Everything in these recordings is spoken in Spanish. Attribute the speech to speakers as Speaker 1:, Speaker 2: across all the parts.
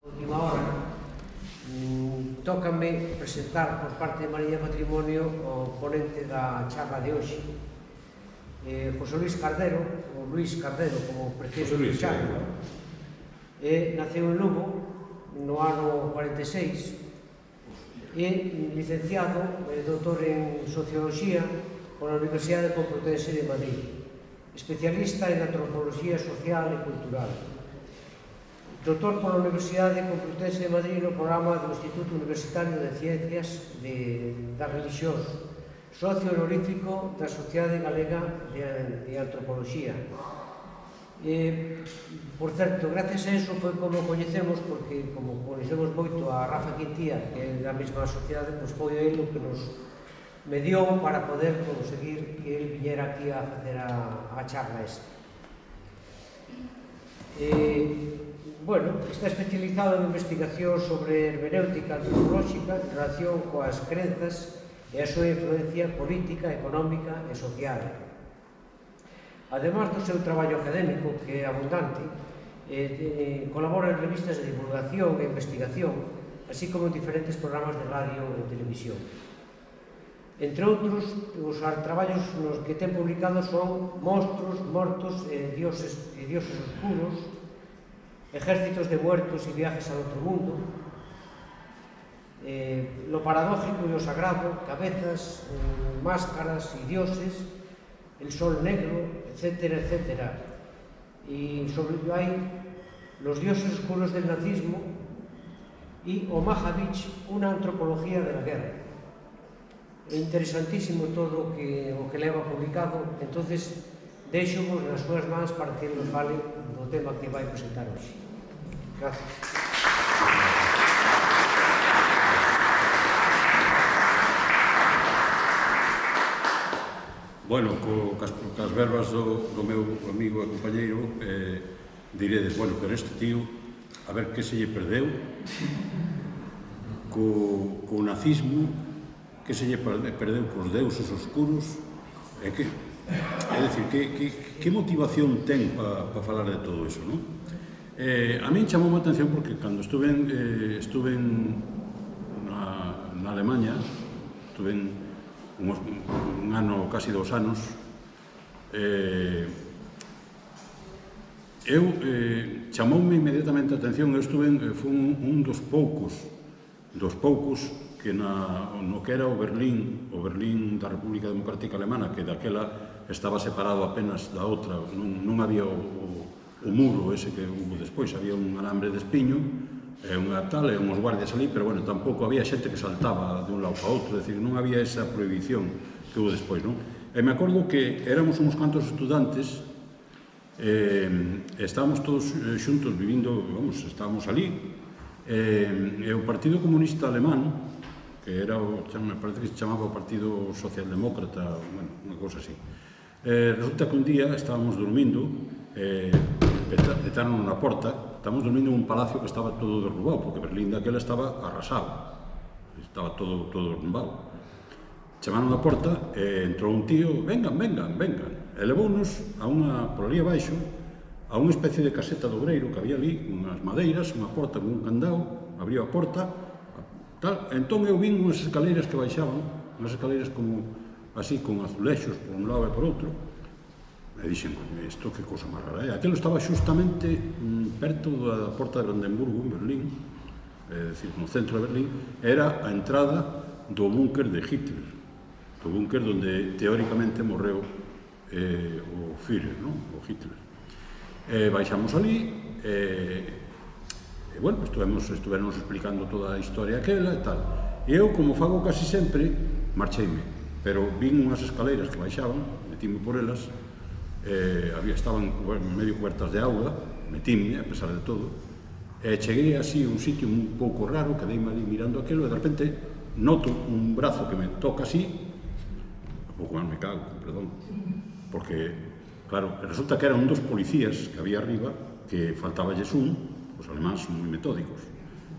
Speaker 1: Última hora, tócame presentar por parte de Mariña Patrimonio o ponente da charla de hoxe, José Luis Cardero, ou Luis Cardero, como preciso escucharlo, naceu en Lugo no ano 46, e licenciado e doutor en Socioloxía pola Universidade Complutense de Madrid, especialista en Antropoloxía Social e Cultural. Doutor pola Universidade Complutense de Madrid no programa do Instituto Universitario de Ciencias das Religións, socio honorífico da Sociedade Galega de Antropoloxía. Por certo, gracias a eso foi como coñecemos, porque como coñecemos moito a Rafa Quintía, que é da mesma sociedade, pois foi ele o que nos mediou para poder conseguir que ele viñera aquí a facer a charla esta. Bueno, está especializado en investigación sobre hermenéutica antropolóxica en relación coas crenzas e a súa influencia política, económica e social. Ademais do seu traballo académico, que é abundante, colabora en revistas de divulgación e investigación, así como en diferentes programas de radio e televisión. Entre outros, os traballos nos que ten publicados son Monstros, Mortos e Dioses Oscuros, Ejércitos de Muertos y Viajes al Otro Mundo, Lo Paradójico y lo Sagrado, Cabezas, Máscaras y Dioses, El Sol Negro, etcétera, etcétera. Y sobre ello hay Los Dioses Oscuros del Nazismo y Omaha Beach, una antropología de la guerra. É interesantísimo todo o que leva publicado, entonces deixo-vos nas súas mans para que nos fale do tema que vai presentar hoxe. Gracias.
Speaker 2: Bueno, cas verbas do meu amigo e compañeiro, diredes, bueno, pero este tío, a ver que se lle perdeu co nazismo, que se lle perdeu cos deuses oscuros, é dicir, que motivación ten para falar de todo iso, non? A min chamou a atención porque cando estuve na Alemanha, estuve un ano, casi 2 anos, chamoume inmediatamente a atención. Eu fui un dos poucos que no que era o Berlín da República Democrática Alemana, que daquela estaba separado apenas da outra, non había o muro ese que hubo despois, había un alambre de espiño, unha tal, e uns guardias ali, pero bueno, tampouco había xente que saltaba de un lado para outro, é dicir, non había esa prohibición que hubo despois, non? E me acordo que éramos uns cantos estudantes, estábamos todos xuntos vivindo, vamos, estábamos ali, e o Partido Comunista Alemán, que era, me parece que se chamaba o Partido Socialdemócrata, bueno, unha cosa así. Resulta que un día estábamos dormindo, petaron na porta, estábamos dormindo en un palacio que estaba todo derrubado, porque Berlín daquela estaba arrasado, estaba todo derrumbado. Chamaron a porta, entrou un tío, vengan, e levounos por ali abaixo, a unha especie de caseta de obreiro que había ali, unhas madeiras, unha porta con un candado, abriu a porta, tal, entón eu vin unhas escaleiras que baixaban, unhas escaleiras como así, con azulexos por un lado e por outro, e dixen, isto que cosa máis rara é. Aquilo estaba xustamente perto da porta de Brandenburgo, en Berlín, é dicir, no centro de Berlín, era a entrada do búnker de Hitler, do búnker onde teóricamente morreu o Führer, o Hitler. Baixamos ali, e, bueno, estuvernos explicando toda a historia aquela e tal. E eu, como fago casi sempre, marcheime, pero vin unhas escaleiras que baixaban, metíme por elas, estaban medio cubertas de auga, metíme, a pesar de todo, e cheguei así a un sitio un pouco raro, quedeime ali mirando aquilo, e de repente noto un brazo que me toca así, a pouco máis me cago, perdón, porque, claro, resulta que eran un dos policías que había arriba, que faltaballes un, os alemáns son moi metódicos,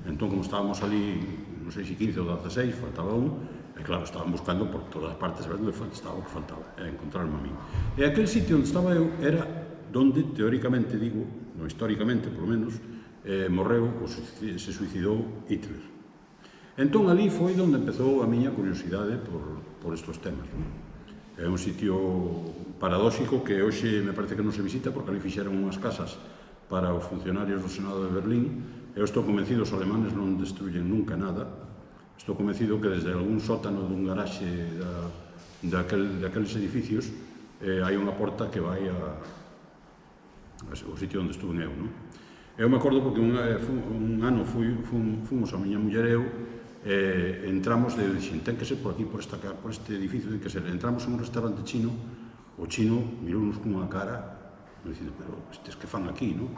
Speaker 2: entón, como estábamos ali, non sei se 15 ou 16, faltaba un, e claro, estaban buscando por todas partes, a ver onde estaba o que faltaba, encontrarme a min. E aquel sitio onde estaba eu era donde, teóricamente, digo, non históricamente, polo menos, morreu, se suicidou Hitler. Entón, ali foi onde empezou a miña curiosidade por estes temas. É un sitio paradóxico que hoxe me parece que non se visita porque ali fixeron unhas casas para os funcionarios do Senado de Berlín. Eu estou convencido que os alemanes non destruyen nunca nada. Estou convencido que desde algún sótano dun garaxe daqueles edificios hai unha porta que vai ao sitio onde estuve eu. Eu me acordo porque un ano fomos a miña muller e eu, entramos e dixen, ten que ser por aquí, por este edificio, ten que ser. Entramos en un restaurante chino, o chino mirounos cunha cara, dicindo, pero estes que fan aquí, non?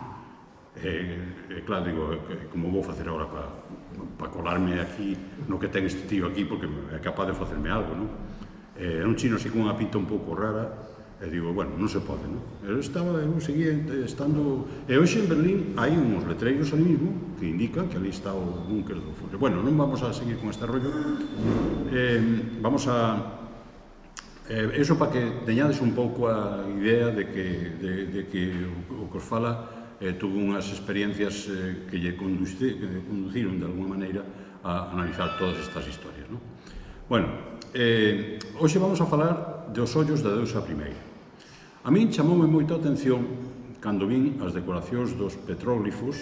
Speaker 2: Claro, digo, como vou facer agora para colarme aquí no que ten este tío aquí, porque é capaz de facerme algo, non? Era un chino así con unha pinta un pouco rara, e digo, bueno, non se pode, non? Eu seguía estando... E hoxe en Berlín hai uns letreiros ali mismo que indican que ali está o búnker do Führer. Bueno, non vamos a seguir con este rollo. Vamos a... Eso para que teñades un pouco a idea de que o que os fala tuvo unhas experiencias que lle conduciron de alguma maneira a analizar todas estas historias, non? Bueno, hoxe vamos a falar dos ollos da deusa primeira. A min chamoume moito a atención cando vin as decoracións dos petróglifos,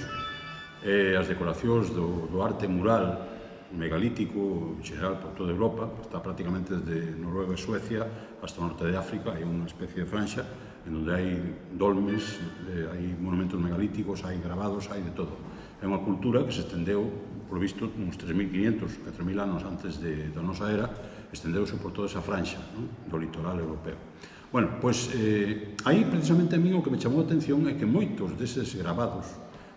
Speaker 2: as decoracións do arte mural megalítico, en general, por toda Europa, está prácticamente desde Noruega e Suecia hasta o norte de África, hai unha especie de franxa en onde hai dolmes, hai monumentos megalíticos, hai gravados, hai de todo. É unha cultura que se estendeu, por visto, uns 3.500, 4.000 anos antes da nosa era, estendeuse por toda esa franxa do litoral europeo. Bueno, pois, aí, precisamente, a mí o que me chamou a atención é que moitos deses gravados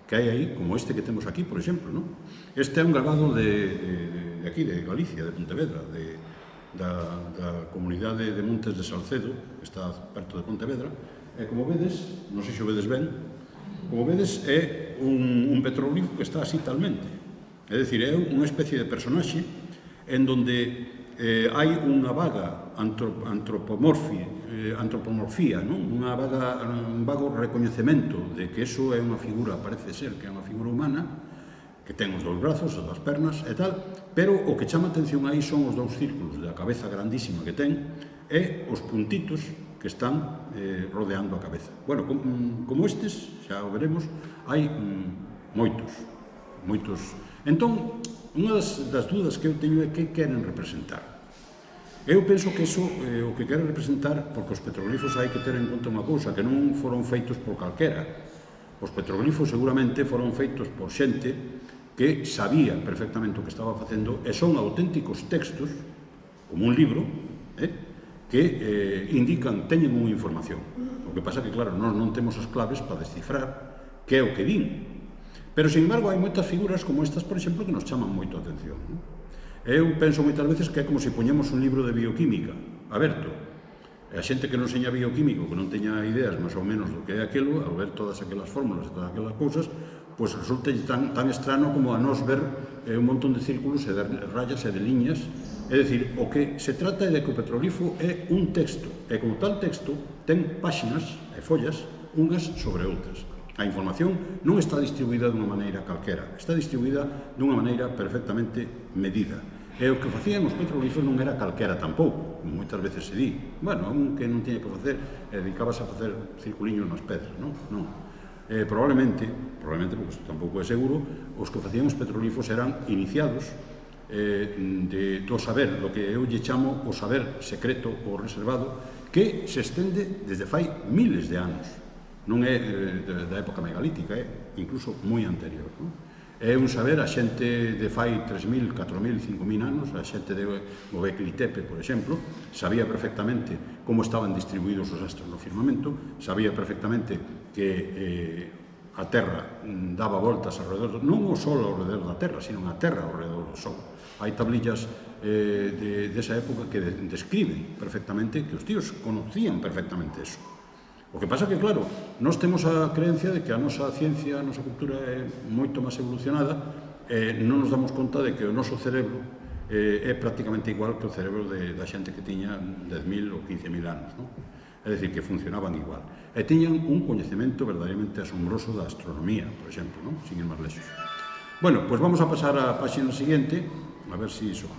Speaker 2: que hai aí, como este que temos aquí, por exemplo, non? Este é un grabado de aquí, de Galicia, de Pontevedra, da comunidade de Montes de Salcedo, que está perto de Pontevedra, e como vedes, non sei se o vedes ben, como vedes é un petróglifo que está así talmente. É dicir, é unha especie de personaxe en donde hai unha vaga antropomorfía, un vago recoñecemento de que eso é unha figura, parece ser que é unha figura humana, que ten os dous brazos, as dous pernas e tal, pero o que chama atención aí son os dous círculos da cabeza grandísima que ten e os puntitos que están rodeando a cabeza. Bueno, como estes, xa o veremos, hai moitos. Entón, unha das dúdas que eu teño é que queren representar. Eu penso que iso o que queren representar, porque os petroglifos hai que ter en conta unha cousa, que non foron feitos por calquera. Os petroglifos seguramente foron feitos por xente que sabía perfectamente o que estaba facendo e son auténticos textos, como un libro, que indican, teñen unha información. O que pasa que, claro, nós non temos as claves para descifrar que é o que din. Pero, sin embargo, hai moitas figuras como estas, por exemplo, que nos chaman moito a atención. Eu penso moitas veces que é como se poñemos un libro de bioquímica aberto. E a xente que non seña bioquímico, que non teña ideas máis ou menos do que é aquilo, ao ver todas aquelas fórmulas e todas aquelas cousas, pois resulta tan estrano como a nos ver un montón de círculos e de rayas e de liñas. É dicir, o que se trata é de que o petroglifo é un texto, e como tal texto ten páxinas e follas unhas sobre outras. A información non está distribuída dunha maneira calquera, está distribuída dunha maneira perfectamente medida. E o que facían os petroglifos non era calquera tampouco, como moitas veces se di. Bueno, un que non tiña que facer, dedicábase a facer circuliños nas pedras, non? Non. Probablemente, porque isto tampouco é seguro, os que facían os petroglifos eran iniciados do saber, do que eu lle chamo o saber secreto ou reservado, que se estende desde fai miles de anos. Non é da época megalítica, é incluso moi anterior. É un saber a xente de fai 3.000, 4.000, 5.000 anos, a xente de Göbekli Tepe, por exemplo, sabía perfectamente como estaban distribuídos os astros no firmamento, sabía perfectamente que a Terra daba voltas alrededor, non o Sol alrededor da Terra, sino a Terra alrededor do Sol. Hai tablillas desa época que describen perfectamente, que os tíos conocían perfectamente eso. O que pasa que, claro, nós temos a creencia de que a nosa ciencia, a nosa cultura é moito máis evolucionada e non nos damos conta de que o noso cerebro é prácticamente igual que o cerebro da xente que tiña 10.000 ou 15.000 anos. é dicir, que funcionaban igual. E tiñan un coñecemento verdadeiramente asombroso da astronomía, por exemplo, non? Sin ir máis lexos. Bueno, pois vamos a pasar á páxina seguinte, a ver se iso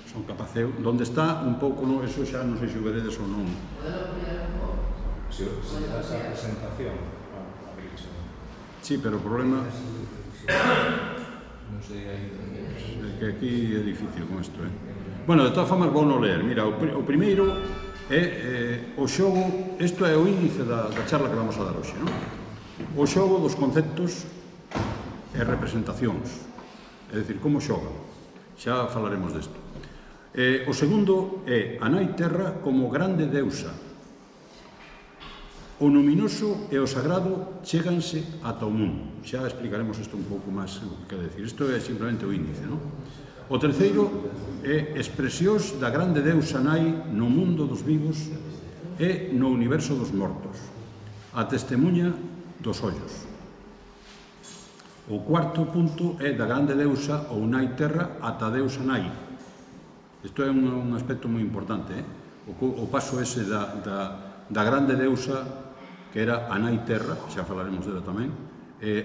Speaker 2: son capaz eu, donde está un pouco, no, eso xa non sei se o veredes ou non.
Speaker 3: Se das a presentación,
Speaker 2: Sí, pero o problema
Speaker 3: non sei aí.
Speaker 2: é que aquí é difícil con isto, Bueno, de todas formas, vou non ler. Mira, o primeiro é o xogo, isto é o índice da charla que vamos a dar hoxe, non? O xogo dos conceptos e representacións, é dicir, como xogan. Xa falaremos desto. O segundo é a Nai Terra como grande deusa. O luminoso e o sagrado cheganse ata o mundo. Xa explicaremos isto un pouco máis o que quer decir. Isto é simplemente o índice, non? O terceiro é expresións da grande deusa Nai no mundo dos vivos e no universo dos mortos. A testemunha dos ollos. O cuarto punto é da grande deusa ou Nai Terra ata a deusa Nai. Isto é un aspecto moi importante, o paso ese da grande deusa, que era a Nai Terra, xa falaremos dela tamén,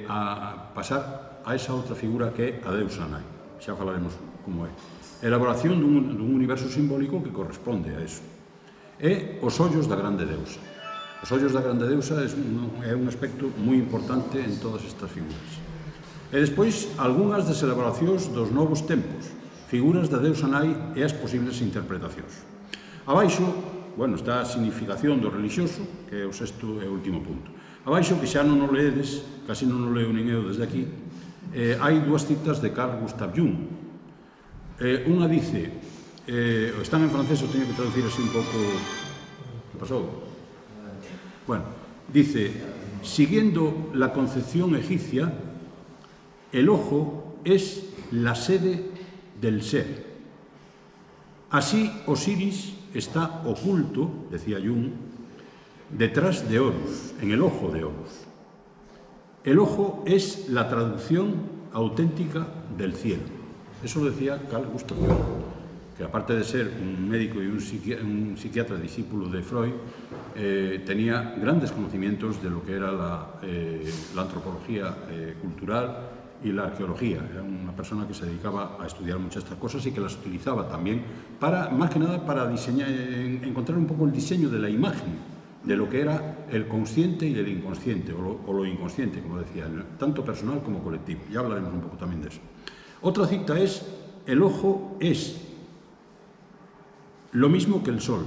Speaker 2: a pasar a esa outra figura que é a deusa Nai. Xa falaremos como é. Elaboración dun universo simbólico que corresponde a eso. E os ollos da grande deusa. Os ollos da grande deusa é un aspecto moi importante en todas estas figuras. E despois, algunhas das elaboracións dos novos tempos, figuras da deusa Nai e as posibles interpretacións. Abaixo, bueno, está a significación do religioso, que é o sexto e último punto. Abaixo, que xa non o leedes, casi non o leo nin eu desde aquí, hai dúas citas de Carl Gustav Jung. Unha dice, están en francés, o teño que traducir así un pouco... ¿Qué pasou? Bueno, dice, siguiendo la concepción egipcia, el ojo es la sede del ser. Así Osiris está oculto, decía Jung, detrás de Horus, en el ojo de Horus. El ojo es la traducción auténtica del cielo. Eso lo decía Carl Gustav Jung, que aparte de ser un médico y un psiquiatra discípulo de Freud, tenía grandes conocimientos de lo que era la antropología cultural y la arqueología. Era una persona que se dedicaba a estudiar muchas de estas cosas y que las utilizaba también para, más que nada, para diseñar, encontrar un poco el diseño de la imagen de lo que era el consciente y el inconsciente, o lo inconsciente, como decía, tanto personal como colectivo. Ya hablaremos un poco también de eso. Otra cita es, el ojo es lo mismo que el sol,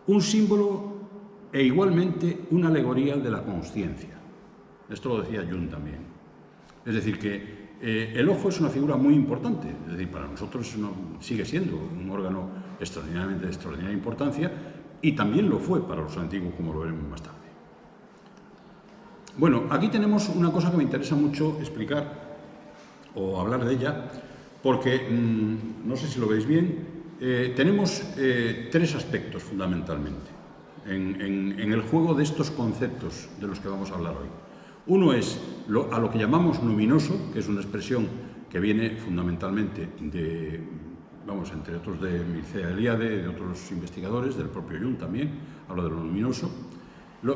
Speaker 2: un símbolo e igualmente una alegoría de la consciencia. Esto lo decía Jung también. Es decir, que el ojo es una figura muy importante, es decir, para nosotros sigue siendo un órgano de extraordinaria importancia, y también lo fue para los antiguos, como lo veremos más tarde. Bueno, aquí tenemos una cosa que me interesa mucho explicar o hablar de ella, porque, no sé si lo veis bien, tenemos tres aspectos fundamentalmente en el juego de estos conceptos de los que vamos a hablar hoy. Uno es a lo que llamamos luminoso, que es una expresión que viene fundamentalmente de, entre otros de Mircea Eliade, de otros investigadores, del propio Jung también, habla de lo luminoso.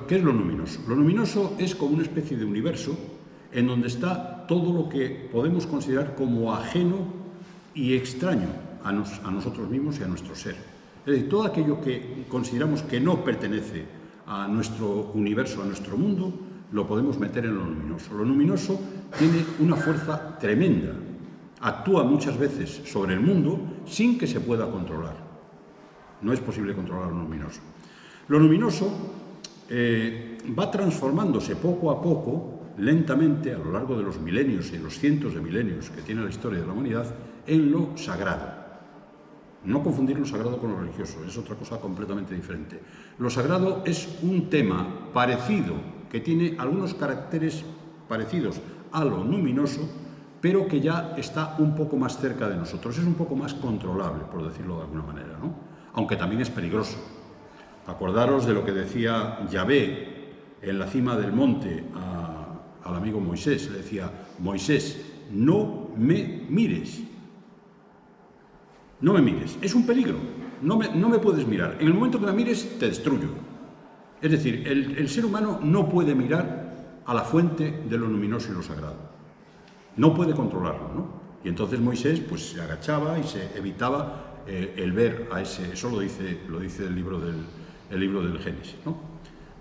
Speaker 2: ¿Qué es lo luminoso? Lo luminoso es como una especie de universo en donde está todo lo que podemos considerar como ajeno y extraño a nosotros mismos y a nuestro ser. Es decir, todo aquello que consideramos que no pertenece a nuestro universo, a nuestro mundo, lo podemos meter en lo luminoso. Lo luminoso tiene una fuerza tremenda. Actúa muchas veces sobre el mundo sin que se pueda controlar. No es posible controlar lo luminoso. Lo luminoso va transformándose poco a poco, lentamente, a lo largo de los milenios y los cientos de milenios que tiene la historia de la humanidad, en lo sagrado. No confundir lo sagrado con lo religioso, es otra cosa completamente diferente. Lo sagrado es un tema parecido, que tiene algunos caracteres parecidos a lo luminoso, pero que ya está un poco más cerca de nosotros, es un poco más controlable, por decirlo de alguna manera, ¿no? Aunque también es peligroso. Acordaros de lo que decía Yahvé en la cima del monte al amigo Moisés. Le decía, Moisés, no me mires. No me mires. Es un peligro. no me puedes mirar. En el momento que me mires, te destruyo. Es decir, el ser humano no puede mirar a la fuente de lo luminoso y lo sagrado. No puede controlarlo, ¿no? Y entonces Moisés pues se agachaba y se evitaba el ver a ese... Eso lo dice el libro del Génesis, ¿no?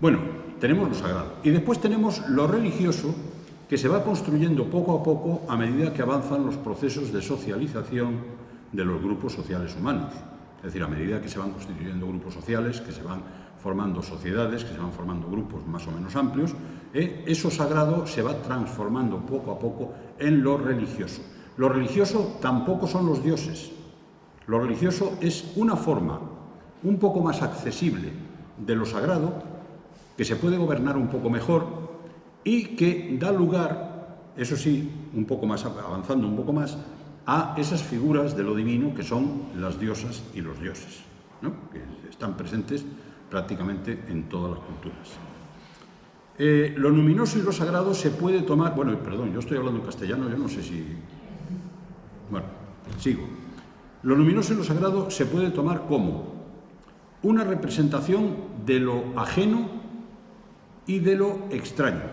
Speaker 2: Bueno, tenemos lo sagrado. Y después tenemos lo religioso, que se va construyendo poco a poco a medida que avanzan los procesos de socialización de los grupos sociales humanos. Es decir, a medida que se van constituyendo grupos sociales, que se van formando sociedades, que se van formando grupos más o menos amplios, eso sagrado se va transformando poco a poco en lo religioso. Lo religioso tampoco son los dioses. Lo religioso es una forma un poco más accesible de lo sagrado, que se puede gobernar un poco mejor y que da lugar, eso sí, un poco más, avanzando un poco más, a esas figuras de lo divino que son las diosas y los dioses, ¿no? Que están presentes prácticamente en todas las culturas. Lo luminoso y lo sagrado se puede tomar... Bueno, perdón, yo estoy hablando en castellano, yo no sé si... Bueno, sigo. Lo luminoso y lo sagrado se puede tomar como una representación de lo ajeno y de lo extraño,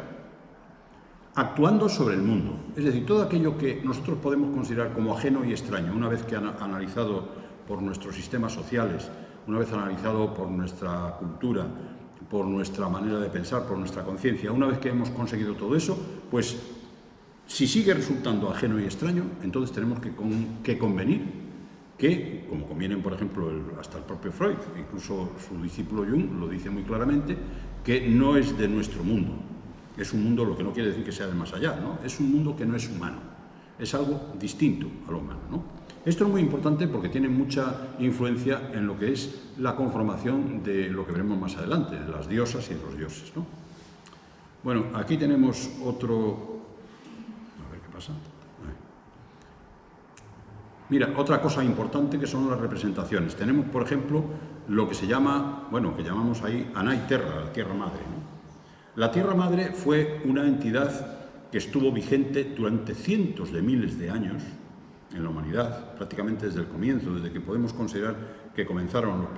Speaker 2: actuando sobre el mundo. Es decir, todo aquello que nosotros podemos considerar como ajeno y extraño, una vez que han analizado por nuestros sistemas sociales, una vez analizado por nuestra cultura, por nuestra manera de pensar, por nuestra conciencia, una vez que hemos conseguido todo eso, pues si sigue resultando ajeno y extraño, entonces tenemos que convenir que, como convienen, por ejemplo, hasta el propio Freud, incluso su discípulo Jung lo dice muy claramente, que no es de nuestro mundo. Es un mundo, lo que no quiere decir que sea de más allá, ¿no? Es un mundo que no es humano, es algo distinto a lo humano, ¿no? Esto es muy importante porque tiene mucha influencia en lo que es la conformación de lo que veremos más adelante, de las diosas y los dioses, ¿no? Bueno, aquí tenemos otro... A ver qué pasa. Mira, otra cosa importante que son las representaciones. Tenemos, por ejemplo, lo que se llama, bueno, que llamamos ahí Anai Terra, la Tierra Madre, ¿no? La Tierra Madre fue una entidad que estuvo vigente durante cientos de miles de años en la humanidad, prácticamente desde el comienzo, desde que podemos considerar que comenzaron las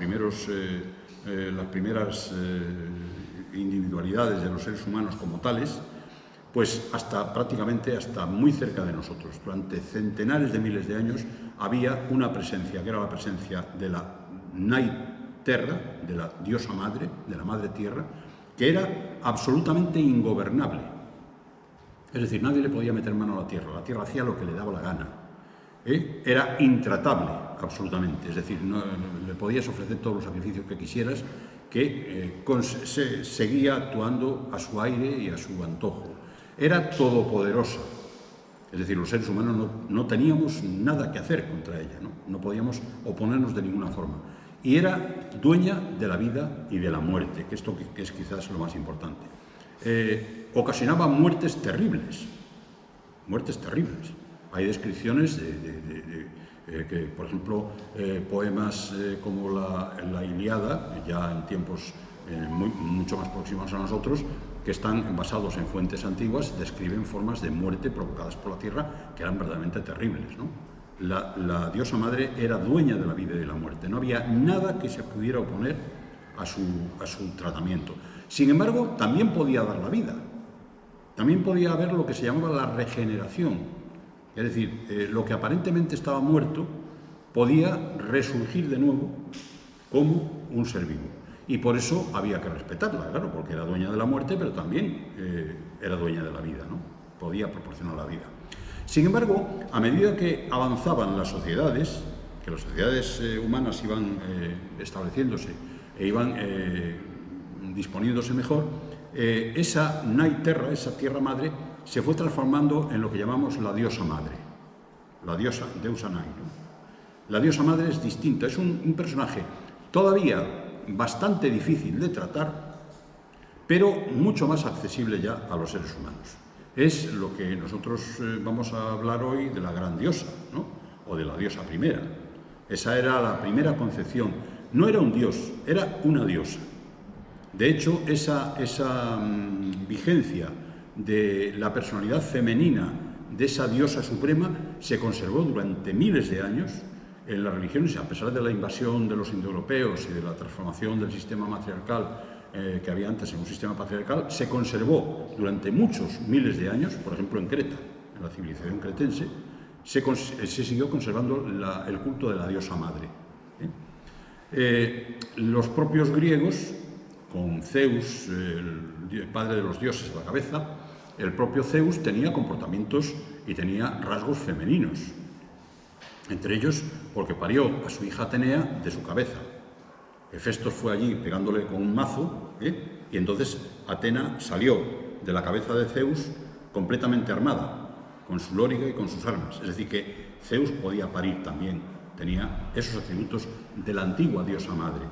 Speaker 2: primeras individualidades de los seres humanos como tales, pues prácticamente hasta muy cerca de nosotros. Durante centenares de miles de años había una presencia, que era la presencia de la Nai Terra, de la diosa madre, de la madre tierra, que era absolutamente ingobernable. Es decir, nadie le podía meter mano a la tierra hacía lo que le daba la gana. Era intratable, absolutamente, es decir, no, le podías ofrecer todos los sacrificios que quisieras, que seguía actuando a su aire y a su antojo. Era todopoderosa, es decir, los seres humanos no teníamos nada que hacer contra ella, no podíamos oponernos de ninguna forma. Y era dueña de la vida y de la muerte, que esto que es quizás lo más importante. Ocasionaba muertes terribles. Hay descripciones que, por ejemplo, poemas como la Ilíada, ya en tiempos mucho más próximos a nosotros, que están basados en fuentes antiguas, describen formas de muerte provocadas por la tierra que eran verdaderamente terribles, ¿no? La diosa madre era dueña de la vida y de la muerte. No había nada que se pudiera oponer a su tratamiento. Sin embargo, también podía dar la vida. También podía haber lo que se llamaba la regeneración. Es decir, lo que aparentemente estaba muerto podía resurgir de nuevo como un ser vivo. Y por eso había que respetarla, claro, porque era dueña de la muerte, pero también era dueña de la vida, ¿no? Podía proporcionar la vida. Sin embargo, a medida que avanzaban las sociedades, que las sociedades humanas iban estableciéndose e iban disponiéndose mejor, esa Nai Terra, esa tierra madre, se fue transformando en lo que llamamos la diosa madre, la diosa Deusa Nai, ¿no? La diosa madre es distinta, es un personaje todavía bastante difícil de tratar, pero mucho más accesible ya a los seres humanos. Es lo que nosotros vamos a hablar hoy de la gran diosa, ¿no? O de la diosa primera. Esa era la primera concepción. No era un dios, era una diosa. De hecho, esa vigencia de la personalidad femenina de esa diosa suprema se conservó durante miles de años en las religiones, a pesar de la invasión de los indoeuropeos y de la transformación del sistema matriarcal que había antes en un sistema patriarcal, se conservó durante muchos miles de años, por ejemplo en Creta, en la civilización cretense, se siguió conservando el culto de la diosa madre. Los propios griegos, con Zeus, el padre de los dioses, a la cabeza, el propio Zeus tenía comportamientos y tenía rasgos femeninos, entre ellos porque parió a su hija Atenea de su cabeza. Hefestos fue allí pegándole con un mazo, y entonces Atena salió de la cabeza de Zeus completamente armada, con su lóriga y con sus armas. Es decir, que Zeus podía parir también, tenía esos atributos de la antigua diosa madre.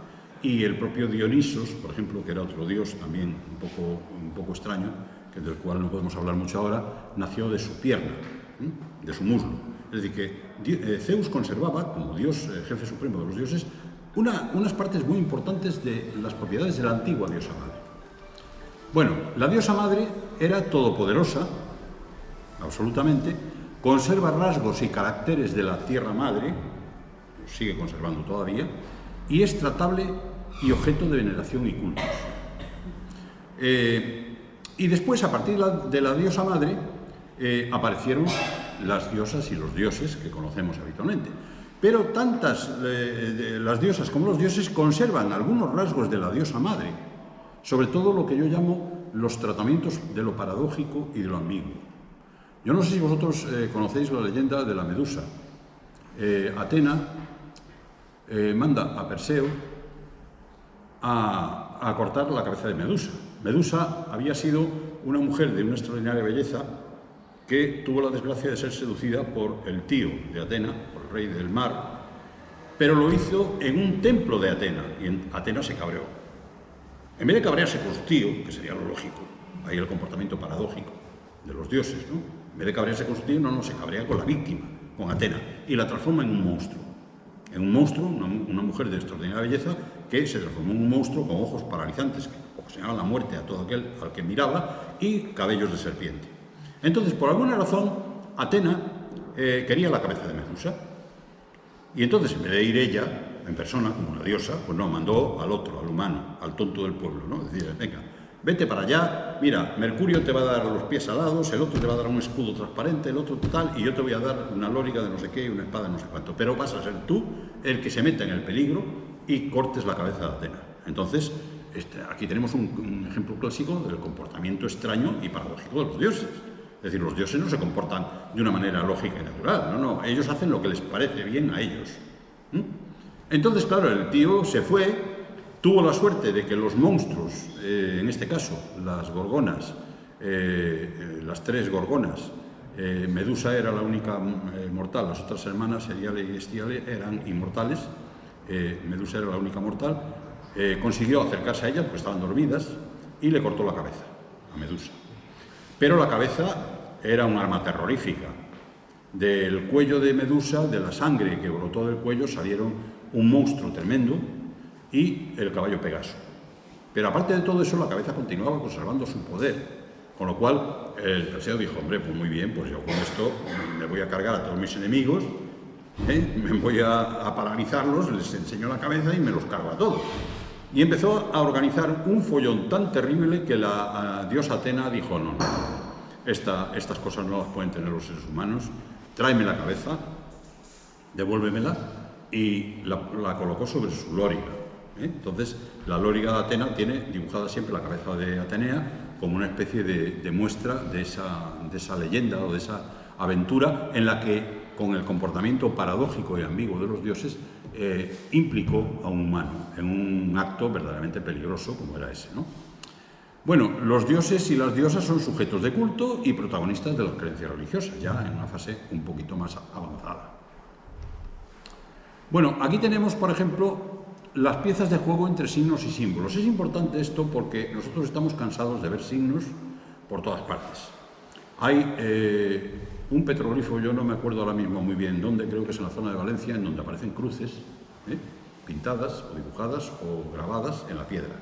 Speaker 2: Y el propio Dionisos, por ejemplo, que era otro dios también un poco extraño, del cual no podemos hablar mucho ahora, nació de su pierna, de su muslo. Es decir, que Zeus conservaba, como dios, jefe supremo de los dioses, unas partes muy importantes de las propiedades de la antigua diosa madre. Bueno, la diosa madre era todopoderosa, absolutamente, conserva rasgos y caracteres de la tierra madre, los sigue conservando todavía, y es tratable y objeto de veneración y cultos. Y después, a partir de la diosa madre, aparecieron las diosas y los dioses que conocemos habitualmente. Pero tantas las diosas como los dioses conservan algunos rasgos de la diosa madre, sobre todo lo que yo llamo los tratamientos de lo paradójico y de lo ambiguo. Yo no sé si vosotros conocéis la leyenda de la Medusa. Atena manda a Perseo a cortar la cabeza de Medusa. Medusa había sido una mujer de una extraordinaria belleza que tuvo la desgracia de ser seducida por el tío de Atena, por el rey del mar, pero lo hizo en un templo de Atena, y Atena se cabreó. En vez de cabrearse con su tío, que sería lo lógico, ahí el comportamiento paradójico de los dioses, ¿no? En vez de cabrearse con su tío, no, se cabrea con la víctima, con Atena, y la transforma en un monstruo. En un monstruo, una mujer de extraordinaria belleza, que se transformó en un monstruo con ojos paralizantes, que ocasionaban la muerte a todo aquel al que miraba, y cabellos de serpiente. Entonces, por alguna razón, Atena quería la cabeza de Medusa. Y entonces, en vez de ir ella, en persona, como una diosa, pues no, mandó al otro, al humano, al tonto del pueblo, ¿no? Es decir, venga, vete para allá, mira, Mercurio te va a dar los pies alados, el otro te va a dar un escudo transparente, el otro tal, y yo te voy a dar una lóriga de no sé qué y una espada de no sé cuánto. Pero vas a ser tú el que se meta en el peligro y cortes la cabeza de Atena. Entonces, aquí tenemos un ejemplo clásico del comportamiento extraño y paradójico de los dioses. Es decir, los dioses no se comportan de una manera lógica y natural, no, ellos hacen lo que les parece bien a ellos. Entonces, claro, el tío se fue, tuvo la suerte de que los monstruos, en este caso, las gorgonas, las tres gorgonas, Medusa era la única mortal, las otras hermanas, Eriale y Estiale, eran inmortales, Medusa era la única mortal, consiguió acercarse a ella porque estaban dormidas y le cortó la cabeza a Medusa. Pero la cabeza era un arma terrorífica. Del cuello de Medusa, de la sangre que brotó del cuello, salieron un monstruo tremendo y el caballo Pegaso. Pero aparte de todo eso, la cabeza continuaba conservando su poder. Con lo cual, el Perseo dijo, hombre, pues muy bien, pues yo con esto me voy a cargar a todos mis enemigos, me voy a paralizarlos, les enseño la cabeza y me los cargo a todos. Y empezó a organizar un follón tan terrible que la diosa Atena dijo, no, estas cosas no las pueden tener los seres humanos, tráeme la cabeza, devuélvemela, y la colocó sobre su lóriga. Entonces, la lóriga de Atena tiene dibujada siempre la cabeza de Atenea como una especie de muestra de esa leyenda o de esa aventura en la que, con el comportamiento paradójico y ambiguo de los dioses, implicó a un humano en un acto verdaderamente peligroso como era ese, ¿no? Bueno, los dioses y las diosas son sujetos de culto y protagonistas de las creencias religiosas, ya en una fase un poquito más avanzada. Bueno, aquí tenemos, por ejemplo, las piezas de juego entre signos y símbolos. Es importante esto porque nosotros estamos cansados de ver signos por todas partes. Hay un petroglifo, yo no me acuerdo ahora mismo muy bien dónde, creo que es en la zona de Valencia, en donde aparecen cruces pintadas o dibujadas o grabadas en la piedra.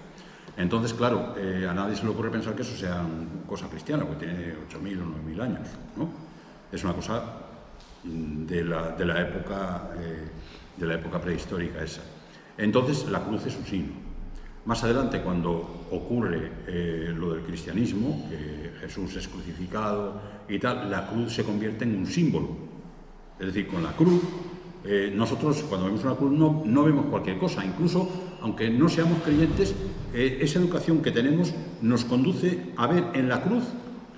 Speaker 2: Entonces, claro, a nadie se le ocurre pensar que eso sea cosa cristiana, porque tiene 8.000 o 9.000 años, ¿no? Es una cosa de la época prehistórica esa. Entonces, la cruz es un signo. Más adelante, cuando ocurre lo del cristianismo, que Jesús es crucificado y tal, la cruz se convierte en un símbolo. Es decir, con la cruz, nosotros cuando vemos una cruz no vemos cualquier cosa. Incluso, aunque no seamos creyentes, esa educación que tenemos nos conduce a ver en la cruz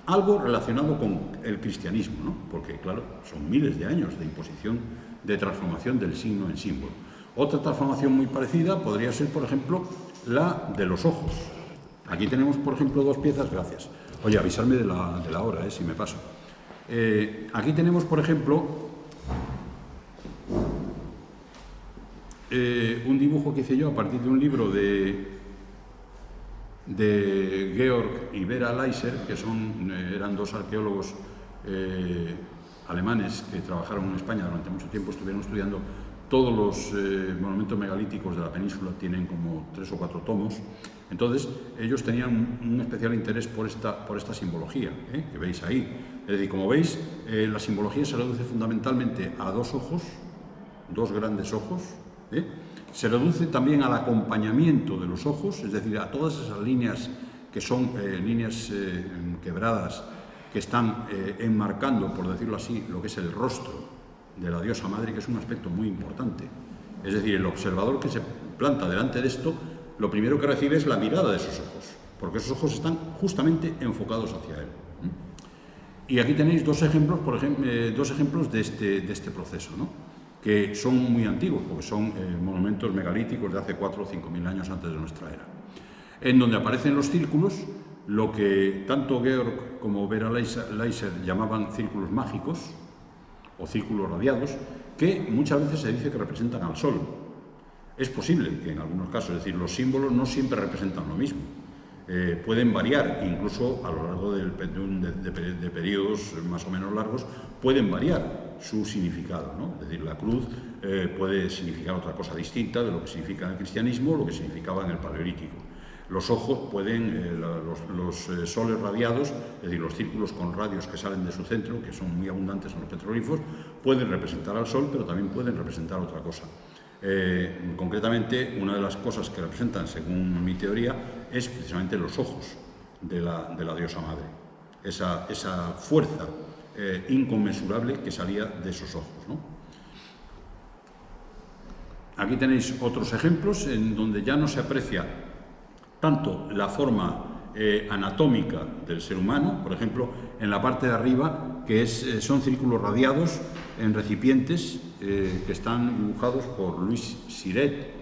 Speaker 2: algo relacionado con el cristianismo, ¿no? Porque, claro, son miles de años de imposición, de transformación del signo en símbolo. Otra transformación muy parecida podría ser, por ejemplo, la de los ojos. Aquí tenemos, por ejemplo, dos piezas, gracias. Oye, avisarme de la hora, si me paso. Aquí tenemos, por ejemplo, un dibujo que hice yo a partir de un libro de Georg y Vera Leiser, que eran dos arqueólogos alemanes que trabajaron en España durante mucho tiempo, estuvieron estudiando todos los monumentos megalíticos de la península, tienen como 3 o 4 tomos. Entonces, ellos tenían un especial interés por esta simbología que veis ahí. Es decir, como veis, la simbología se reduce fundamentalmente a dos ojos, dos grandes ojos. Se reduce también al acompañamiento de los ojos, es decir, a todas esas líneas que son líneas quebradas, que están enmarcando, por decirlo así, lo que es el rostro de la diosa madre, que es un aspecto muy importante. Es decir, el observador que se planta delante de esto, lo primero que recibe es la mirada de esos ojos, porque esos ojos están justamente enfocados hacia él. Y aquí tenéis dos ejemplos, por ejemplo, de este proceso, ¿no? Que son muy antiguos, porque son monumentos megalíticos de hace 4 o 5.000 años antes de nuestra era, en donde aparecen los círculos, lo que tanto Georg como Vera Leiser llamaban círculos mágicos, o círculos radiados, que muchas veces se dice que representan al Sol. Es posible que en algunos casos, es decir, los símbolos no siempre representan lo mismo. Pueden variar, incluso a lo largo de periodos más o menos largos, pueden variar su significado, ¿no? Es decir, la cruz puede significar otra cosa distinta de lo que significa en el cristianismo o lo que significaba en el paleolítico. Los ojos pueden, los soles radiados, es decir, los círculos con radios que salen de su centro, que son muy abundantes en los petroglifos, pueden representar al Sol, pero también pueden representar otra cosa. Concretamente, una de las cosas que representan, según mi teoría, es precisamente los ojos de la diosa madre. Esa fuerza inconmensurable que salía de esos ojos, ¿no? Aquí tenéis otros ejemplos en donde ya no se aprecia tanto la forma anatómica del ser humano, por ejemplo, en la parte de arriba, que son círculos radiados en recipientes que están dibujados por Louis Siret,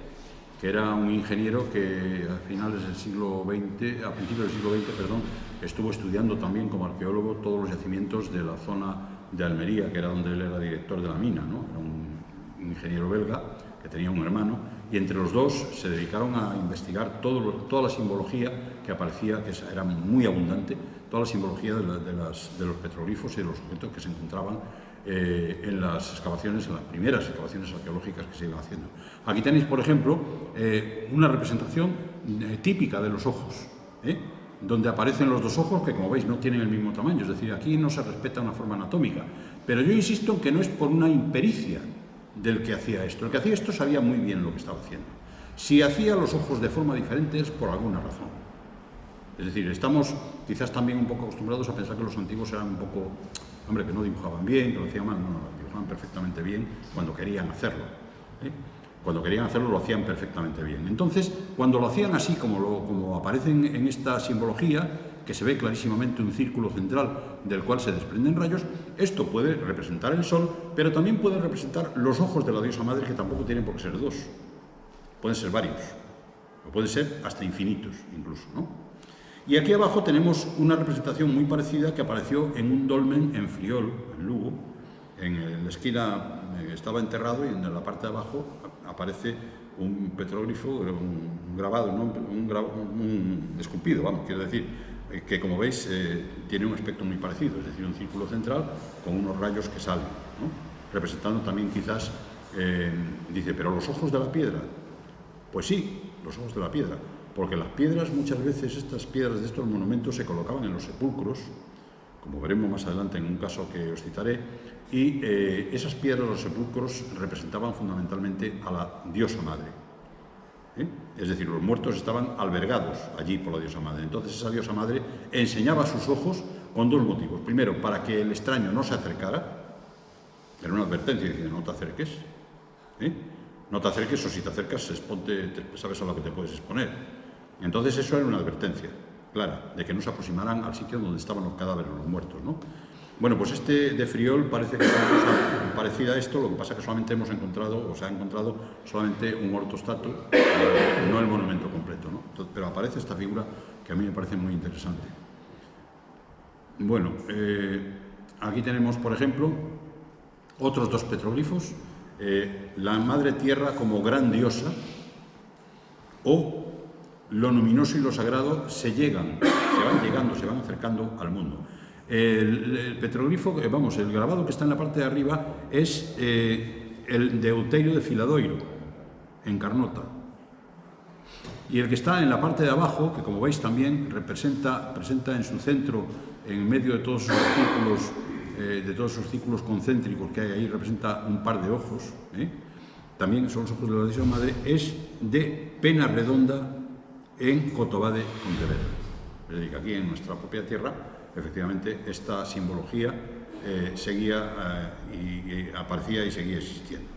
Speaker 2: que era un ingeniero que a finales del siglo XX, a principios del siglo XX, perdón, estuvo estudiando también como arqueólogo todos los yacimientos de la zona de Almería, que era donde él era director de la mina, ¿no? Era un ingeniero belga que tenía un hermano, y entre los dos se dedicaron a investigar toda la simbología que aparecía, que era muy abundante, toda la simbología de los petroglifos y de los objetos que se encontraban en las excavaciones, en las primeras excavaciones arqueológicas que se iban haciendo. Aquí tenéis, por ejemplo, una representación típica de los ojos, donde aparecen los dos ojos que, como veis, no tienen el mismo tamaño, es decir, aquí no se respeta una forma anatómica, pero yo insisto en que no es por una impericia del que hacía esto. El que hacía esto sabía muy bien lo que estaba haciendo. Si hacía los ojos de forma diferente es por alguna razón. Es decir, estamos quizás también un poco acostumbrados a pensar que los antiguos eran un poco, hombre, que no dibujaban bien, que lo hacían mal. No, dibujaban perfectamente bien cuando querían hacerlo. Cuando querían hacerlo lo hacían perfectamente bien. Entonces, cuando lo hacían así, como aparecen en esta simbología, que se ve clarísimamente un círculo central del cual se desprenden rayos, esto puede representar el Sol, pero también puede representar los ojos de la diosa madre, que tampoco tienen por qué ser dos, pueden ser varios, o pueden ser hasta infinitos incluso, ¿no? Y aquí abajo tenemos una representación muy parecida que apareció en un dolmen en Friol, en Lugo, en la esquina estaba enterrado, y en la parte de abajo aparece un petróglifo, un grabado, ¿no? un esculpido, vamos, quiero decir, que como veis tiene un aspecto muy parecido, es decir, un círculo central con unos rayos que salen, ¿no? Representando también quizás, dice, pero los ojos de la piedra. Pues sí, los ojos de la piedra, porque las piedras, muchas veces estas piedras de estos monumentos se colocaban en los sepulcros como veremos más adelante en un caso que os citaré, y esas piedras, los sepulcros, representaban fundamentalmente a la diosa madre. Es decir, los muertos estaban albergados allí por la diosa madre. Entonces esa diosa madre enseñaba sus ojos con dos motivos. Primero, para que el extraño no se acercara, era una advertencia, diciendo, no te acerques, no te acerques, o si te acercas, sabes a lo que te puedes exponer. Entonces eso era una advertencia clara, de que no se aproximaran al sitio donde estaban los cadáveres, los muertos, ¿no? Bueno, pues este de Friol parece que es una cosa parecida a esto, lo que pasa es que solamente hemos encontrado, o se ha encontrado solamente un ortostato, no el monumento completo, ¿no? Entonces, pero aparece esta figura que a mí me parece muy interesante. Bueno, aquí tenemos, por ejemplo, otros dos petroglifos, la Madre Tierra como gran diosa, o lo luminoso y lo sagrado se van acercando al mundo. El petroglifo, el grabado que está en la parte de arriba es el Deuterio de Filadoiro, en Carnota. Y el que está en la parte de abajo, que como veis también presenta en su centro, en medio de todos esos círculos concéntricos que hay ahí, representa un par de ojos, también son los ojos de la diosa madre, es de Pena Redonda en Cotobade, Pontevedra. Es decir, que aquí en nuestra propia tierra, efectivamente, esta simbología seguía y aparecía y seguía existiendo.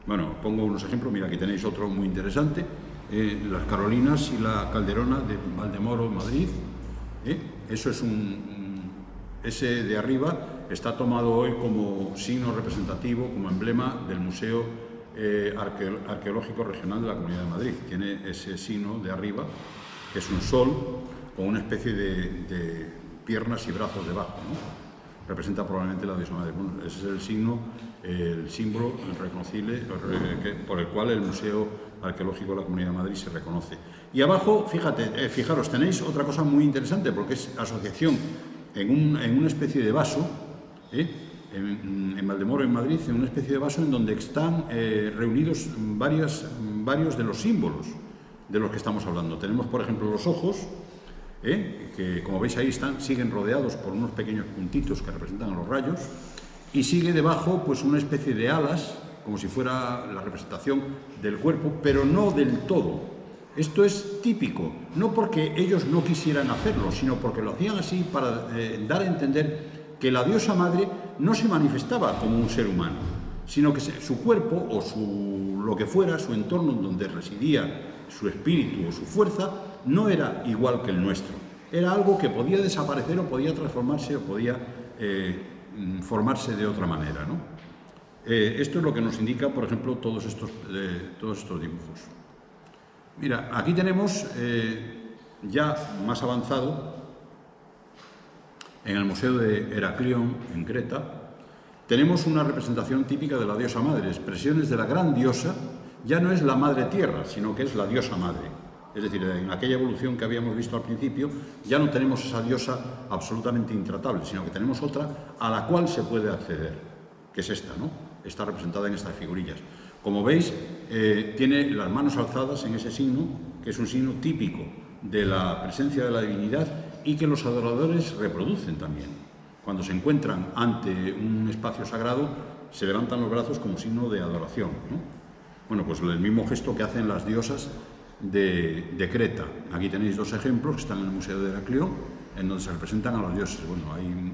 Speaker 2: Bueno, pongo unos ejemplos. Mira, aquí tenéis otro muy interesante, las Carolinas y la Calderona de Valdemoro, Madrid. Eso es ese de arriba está tomado hoy como signo representativo, como emblema del Museo Arqueológico Regional de la Comunidad de Madrid. Tiene ese signo de arriba, que es un sol con una especie de piernas y brazos debajo, ¿no? Representa probablemente la diosa madre. Bueno, ese es el signo, el símbolo reconocible por el cual el Museo Arqueológico de la Comunidad de Madrid se reconoce. Y abajo, fijaros, tenéis otra cosa muy interesante, porque es asociación en una especie de vaso, en Valdemoro, en Madrid, en una especie de vaso en donde están reunidos varios de los símbolos de los que estamos hablando. Tenemos, por ejemplo, los ojos, que como veis ahí siguen rodeados por unos pequeños puntitos que representan a los rayos, y sigue debajo pues una especie de alas, como si fuera la representación del cuerpo, pero no del todo. Esto es típico, no porque ellos no quisieran hacerlo, sino porque lo hacían así para dar a entender que la diosa madre no se manifestaba como un ser humano, sino que su cuerpo o lo que fuera, su entorno donde residía su espíritu o su fuerza, no era igual que el nuestro. Era algo que podía desaparecer o podía transformarse o podía formarse de otra manera, ¿no? Esto es lo que nos indica, por ejemplo, todos estos dibujos. Mira, aquí tenemos, ya más avanzado, en el Museo de Heraclión, en Creta, tenemos una representación típica de la diosa madre, expresiones de la gran diosa. Ya no es la madre tierra, sino que es la diosa madre. Es decir, en aquella evolución que habíamos visto al principio, ya no tenemos esa diosa absolutamente intratable, sino que tenemos otra a la cual se puede acceder, que es esta, ¿no? Está representada en estas figurillas. Como veis, tiene las manos alzadas en ese signo, que es un signo típico de la presencia de la divinidad y que los adoradores reproducen también. Cuando se encuentran ante un espacio sagrado, se levantan los brazos como signo de adoración, ¿no? Bueno, pues el mismo gesto que hacen las diosas de Creta. Aquí tenéis dos ejemplos que están en el Museo de Heraclión, en donde se representan a los dioses. Bueno, ahí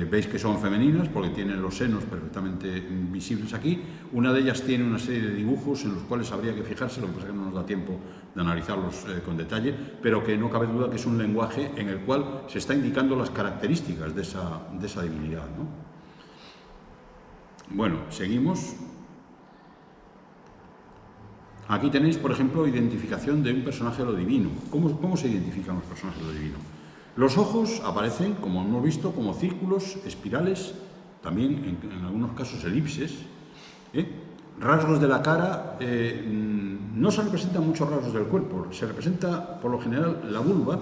Speaker 2: veis que son femeninas porque tienen los senos perfectamente visibles aquí. Una de ellas tiene una serie de dibujos en los cuales habría que fijarse, lo que pasa es que no nos da tiempo de analizarlos con detalle, pero que no cabe duda que es un lenguaje en el cual se está indicando las características de esa divinidad, ¿no? Bueno, seguimos. Aquí tenéis, por ejemplo, identificación de un personaje de lo divino. ¿Cómo se identifican los personajes de lo divino? Los ojos aparecen, como hemos visto, como círculos, espirales, también en algunos casos elipses. Rasgos de la cara, no se representan muchos rasgos del cuerpo, se representa por lo general la vulva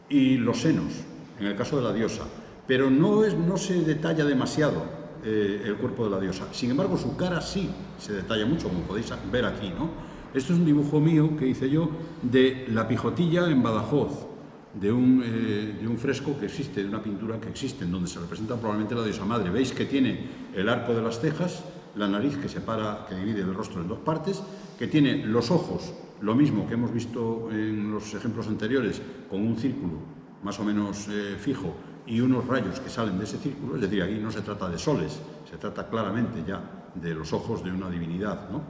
Speaker 2: y los senos, en el caso de la diosa, pero no se detalla demasiado el cuerpo de la diosa. Sin embargo, su cara sí se detalla mucho, como podéis ver aquí, ¿no? Esto es un dibujo mío que hice yo de La Pijotilla en Badajoz, de un fresco que existe, de una pintura que existe, en donde se representa probablemente la diosa madre. Veis que tiene el arco de las cejas, la nariz que divide el rostro en dos partes, que tiene los ojos, lo mismo que hemos visto en los ejemplos anteriores, con un círculo más o menos fijo y unos rayos que salen de ese círculo. Es decir, aquí no se trata de soles, se trata claramente ya de los ojos de una divinidad, ¿no?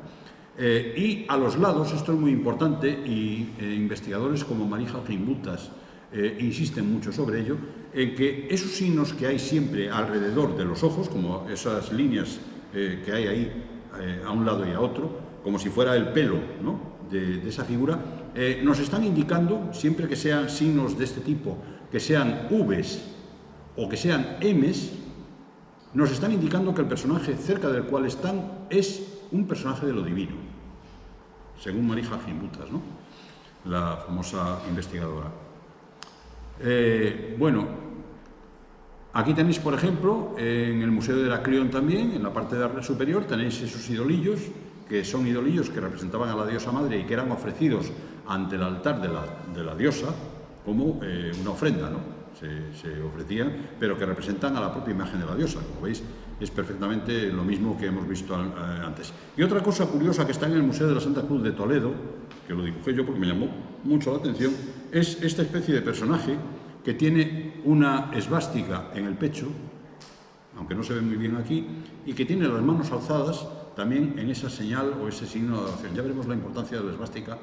Speaker 2: Y a los lados, esto es muy importante, y investigadores como Marija Gimbutas insisten mucho sobre ello, en que esos signos que hay siempre alrededor de los ojos, como esas líneas que hay ahí a un lado y a otro, como si fuera el pelo, ¿no?, de esa figura, nos están indicando, siempre que sean signos de este tipo, que sean Vs o que sean Ms, nos están indicando que el personaje cerca del cual están es un personaje de lo divino, según Marija Gimbutas, ¿no?, la famosa investigadora. Bueno, aquí tenéis, por ejemplo, en el Museo de Heraclión también, en la parte superior, tenéis esos idolillos, que son idolillos que representaban a la diosa madre y que eran ofrecidos ante el altar de la diosa como una ofrenda, ¿no? Se ofrecían, pero que representan a la propia imagen de la diosa. Como veis, es perfectamente lo mismo que hemos visto antes. Y otra cosa curiosa que está en el Museo de la Santa Cruz de Toledo, que lo dibujé yo porque me llamó mucho la atención, es esta especie de personaje que tiene una esvástica en el pecho, aunque no se ve muy bien aquí, y que tiene las manos alzadas también en esa señal o ese signo de adoración. Ya veremos la importancia de la esvástica,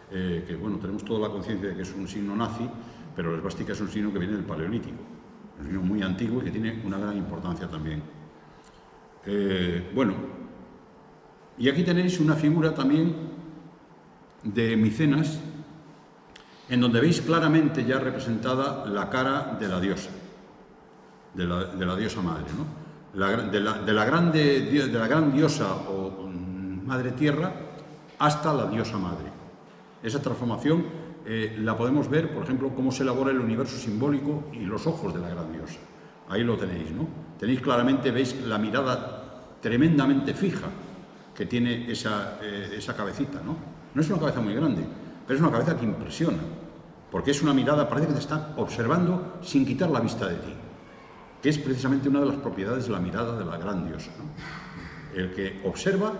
Speaker 2: que bueno, tenemos toda la conciencia de que es un signo nazi, pero la esvástica es un signo que viene del Paleolítico, un signo muy antiguo y que tiene una gran importancia también. Bueno, y aquí tenéis una figura también de Micenas, en donde veis claramente ya representada la cara de la diosa, de la diosa madre, ¿no?, de la gran diosa o madre tierra hasta la diosa madre. Esa transformación la podemos ver, por ejemplo, cómo se elabora el universo simbólico y los ojos de la gran diosa. Ahí lo tenéis, ¿no? Tenéis claramente, veis la mirada tremendamente fija que tiene esa cabecita, ¿no? No es una cabeza muy grande, pero es una cabeza que impresiona, porque es una mirada, parece que te está observando sin quitar la vista de ti, que es precisamente una de las propiedades de la mirada de la gran diosa, ¿no? El que observa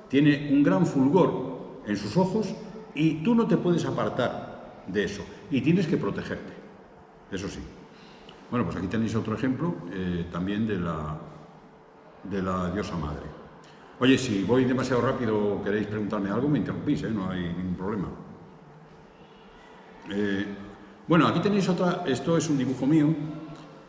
Speaker 2: tiene un gran fulgor en sus ojos y tú no te puedes apartar de eso, y tienes que protegerte, eso sí. Bueno, pues aquí tenéis otro ejemplo también de la diosa madre. Oye, si voy demasiado rápido o queréis preguntarme algo, me interrumpís, no hay ningún problema. Bueno, aquí tenéis otra, esto es un dibujo mío,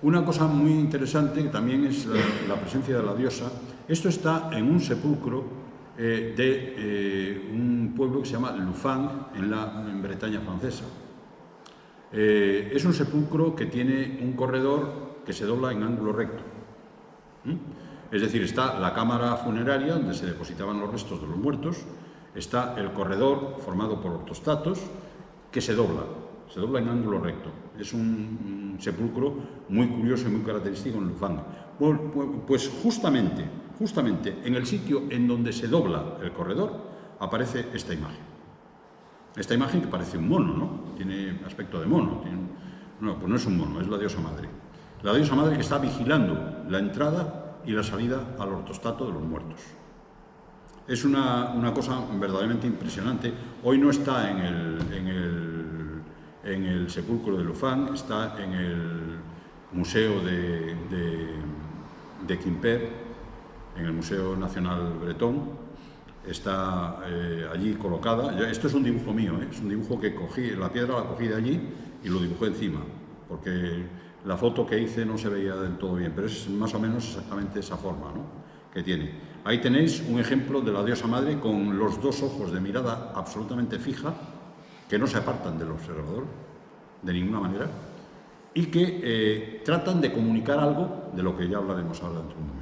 Speaker 2: una cosa muy interesante que también es la presencia de la diosa. Esto está en un sepulcro de un pueblo que se llama Lufang, en Bretaña francesa. Es un sepulcro que tiene un corredor que se dobla en ángulo recto. Es decir, está la cámara funeraria donde se depositaban los restos de los muertos, está el corredor formado por ortostatos que se dobla en ángulo recto. Es un sepulcro muy curioso y muy característico en Lufang. Pues justamente en el sitio en donde se dobla el corredor aparece esta imagen. Esta imagen que parece un mono, ¿no? Tiene aspecto de mono. No, pues no es un mono, es la diosa madre. La diosa madre que está vigilando la entrada y la salida al ortostato de los muertos. Es una cosa verdaderamente impresionante. Hoy no está en el sepulcro de Lufang, está en el Museo de Quimper, en el Museo Nacional Bretón. Está allí colocada. Esto es un dibujo mío, es un dibujo que cogí, la piedra la cogí de allí y lo dibujé encima, porque la foto que hice no se veía del todo bien, pero es más o menos exactamente esa forma, ¿no?, que tiene. Ahí tenéis un ejemplo de la diosa madre con los dos ojos de mirada absolutamente fija, que no se apartan del observador de ninguna manera, y que tratan de comunicar algo de lo que ya hablaremos ahora dentro de un momento.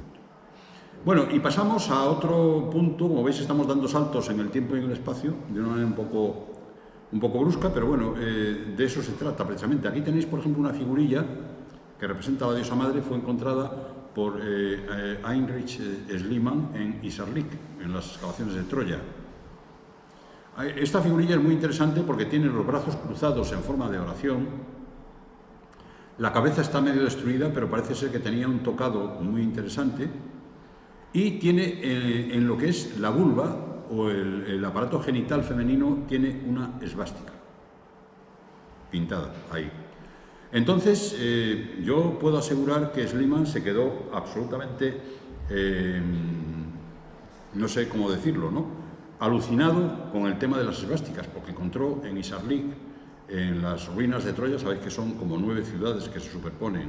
Speaker 2: Bueno, y pasamos a otro punto. Como veis, estamos dando saltos en el tiempo y en el espacio, de una manera un poco brusca, pero bueno, de eso se trata precisamente. Aquí tenéis, por ejemplo, una figurilla que representa a la diosa madre, fue encontrada por Heinrich Schliemann en Isarlik, en las excavaciones de Troya. Esta figurilla es muy interesante porque tiene los brazos cruzados en forma de oración, La cabeza está medio destruida, pero parece ser que tenía un tocado muy interesante. Y tiene, en lo que es la vulva o el aparato genital femenino, tiene una esvástica pintada ahí. Entonces, yo puedo asegurar que Schliemann se quedó absolutamente, no sé cómo decirlo, ¿no?, alucinado con el tema de las esvásticas, porque encontró en Isarlik, en las ruinas de Troya, sabéis que son como 9 ciudades que se superponen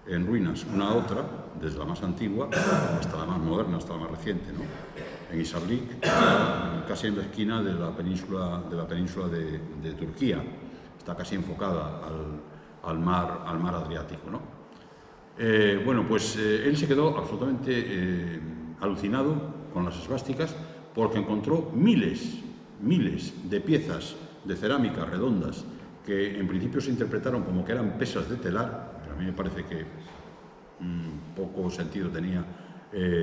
Speaker 2: en ruinas una a otra, desde la más antigua hasta la más moderna, hasta la más reciente, ¿no? En Isarlik, casi en la esquina de la península de Turquía, está casi enfocada al mar Adriático, ¿no? Bueno, pues él se quedó absolutamente alucinado con las esvásticas, porque encontró miles de piezas de cerámica redondas que en principio se interpretaron como que eran pesas de telar, pero a mí me parece que poco sentido tenía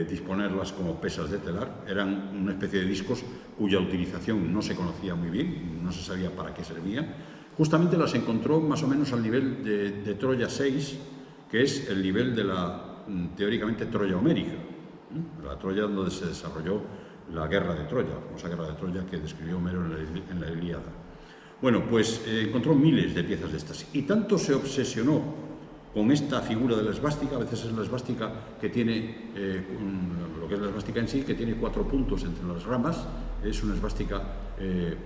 Speaker 2: disponerlas como pesas de telar. Eran una especie de discos cuya utilización no se conocía muy bien, no se sabía para qué servían. Justamente las encontró más o menos al nivel de Troya 6, que es el nivel de la, teóricamente, Troya homérica, la Troya donde se desarrolló la guerra de Troya, la famosa guerra de Troya que describió Homero en la Ilíada. Bueno, pues encontró miles de piezas de estas, y tanto se obsesionó con esta figura de la esvástica. A veces es la esvástica que tiene, lo que es la esvástica en sí, que tiene 4 puntos entre las ramas. Es una esvástica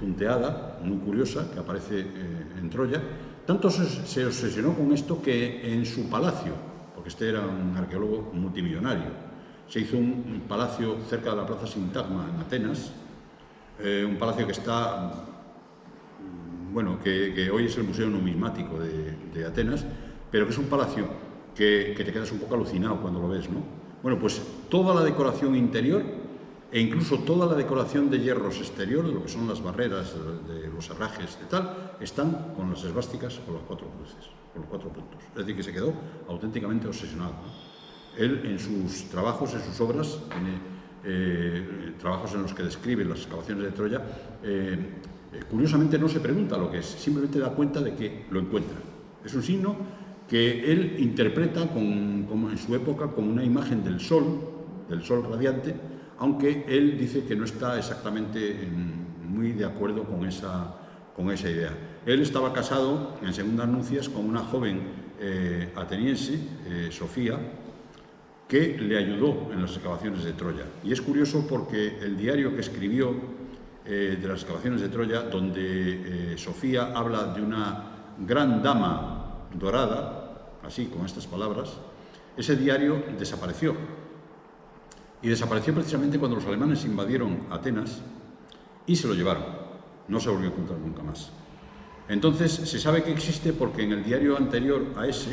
Speaker 2: punteada, muy curiosa, que aparece en Troya. Tanto se obsesionó con esto que en su palacio, porque este era un arqueólogo multimillonario, se hizo un palacio cerca de la plaza Sintagma en Atenas, un palacio que está, bueno, que hoy es el Museo Numismático de Atenas, pero que es un palacio que te quedas un poco alucinado cuando lo ves, ¿no? Bueno, pues toda la decoración interior e incluso toda la decoración de hierros exterior, de lo que son las barreras, de los herrajes, de tal, están con las esvásticas, con las 4 cruces, con los 4 puntos. Es decir, que se quedó auténticamente obsesionado, ¿no? Él, en sus trabajos, en sus obras, tiene trabajos en los que describe las excavaciones de Troya, curiosamente no se pregunta lo que es, simplemente da cuenta de que lo encuentra. Es un signo que él interpreta, como en su época, como una imagen del sol radiante, aunque él dice que no está exactamente muy de acuerdo con esa idea. Él estaba casado en segundas nupcias con una joven ateniense, Sofía, que le ayudó en las excavaciones de Troya. Y es curioso porque el diario que escribió de las excavaciones de Troya, donde Sofía habla de una gran dama dorada, así, con estas palabras, ese diario desapareció. Y desapareció precisamente cuando los alemanes invadieron Atenas y se lo llevaron. No se volvió a encontrar nunca más. Entonces, se sabe que existe porque en el diario anterior a ese,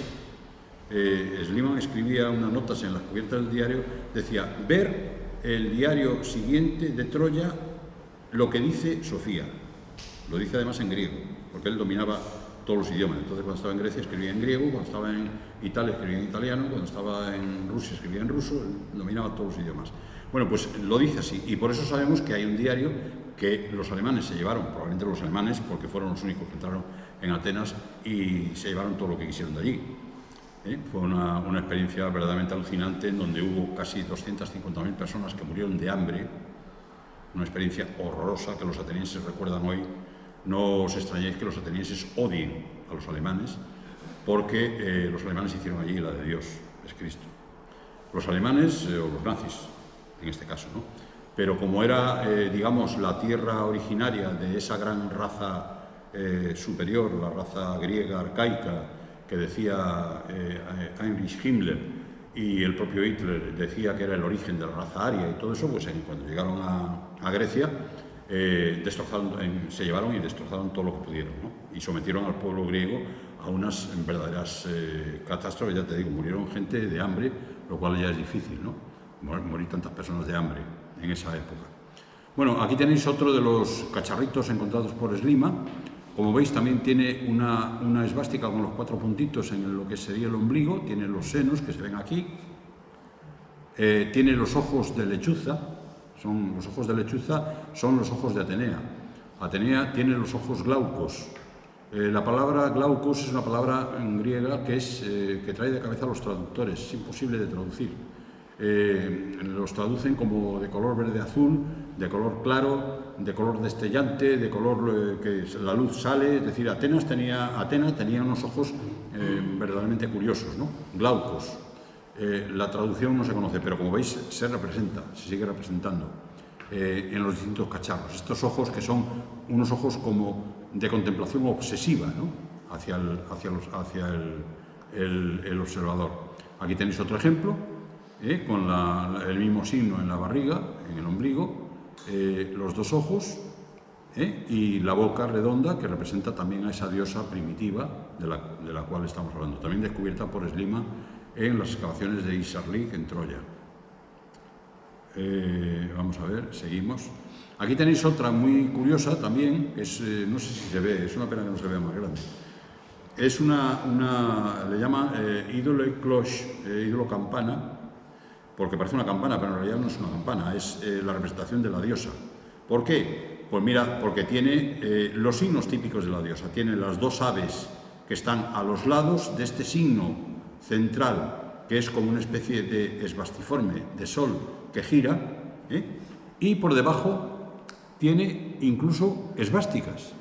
Speaker 2: Schliemann escribía unas notas en las cubiertas del diario, decía: ver el diario siguiente de Troya, lo que dice Sofía. Lo dice además en griego, porque él dominaba todos los idiomas. Entonces, cuando estaba en Grecia escribía en griego, cuando estaba en Italia escribía en italiano, cuando estaba en Rusia escribía en ruso, él dominaba todos los idiomas. Bueno, pues lo dice así, y por eso sabemos que hay un diario que los alemanes se llevaron, probablemente los alemanes, porque fueron los únicos que entraron en Atenas y se llevaron todo lo que quisieron de allí. Fue una experiencia verdaderamente alucinante, en donde hubo casi 250.000 personas que murieron de hambre, una experiencia horrorosa que los atenienses recuerdan hoy. No os extrañéis que los atenienses odien a los alemanes, porque los alemanes hicieron allí la de Dios, es Cristo. Los alemanes, o los nazis, en este caso, ¿no? Pero como era, digamos, la tierra originaria de esa gran raza superior, la raza griega arcaica, que decía Heinrich Himmler, y el propio Hitler decía que era el origen de la raza aria y todo eso, pues cuando llegaron a Grecia, se llevaron y destrozaron todo lo que pudieron, ¿no? Y sometieron al pueblo griego a unas verdaderas catástrofes. Ya te digo, murieron gente de hambre, lo cual ya es difícil, ¿no? Morir tantas personas de hambre en esa época. Bueno, aquí tenéis otro de los cacharritos encontrados por Schliemann. Como veis, también tiene una esvástica con los 4 puntitos en lo que sería el ombligo, tiene los senos que se ven aquí, tiene los ojos de lechuza, los ojos de lechuza son los ojos de Atenea. Atenea tiene los ojos glaucos, La palabra glaucos es una palabra griega que trae de cabeza a los traductores, es imposible de traducir. Los traducen como de color verde-azul, de color claro, de color destellante, de color que la luz sale, es decir, Atena tenía unos ojos verdaderamente curiosos, ¿no? Glaucos. La traducción no se conoce, pero como veis se sigue representando en los distintos cacharros. Estos ojos que son unos ojos como de contemplación obsesiva, ¿no? hacia el observador. Aquí tenéis otro ejemplo, con el mismo signo en la barriga, en el ombligo, los dos ojos y la boca redonda que representa también a esa diosa primitiva de la cual estamos hablando, también descubierta por Schliemann en las excavaciones de Isarlik en Troya. Vamos a ver, seguimos. Aquí tenéis otra muy curiosa también, no sé si se ve, es una pena que no se vea más grande. Es le llama ídolo cloche, ídolo campana, porque parece una campana, pero en realidad no es una campana, es la representación de la diosa. ¿Por qué? Pues mira, porque tiene los signos típicos de la diosa. Tiene las dos aves que están a los lados de este signo central, que es como una especie de esbastiforme de sol que gira, y por debajo tiene incluso esvásticas.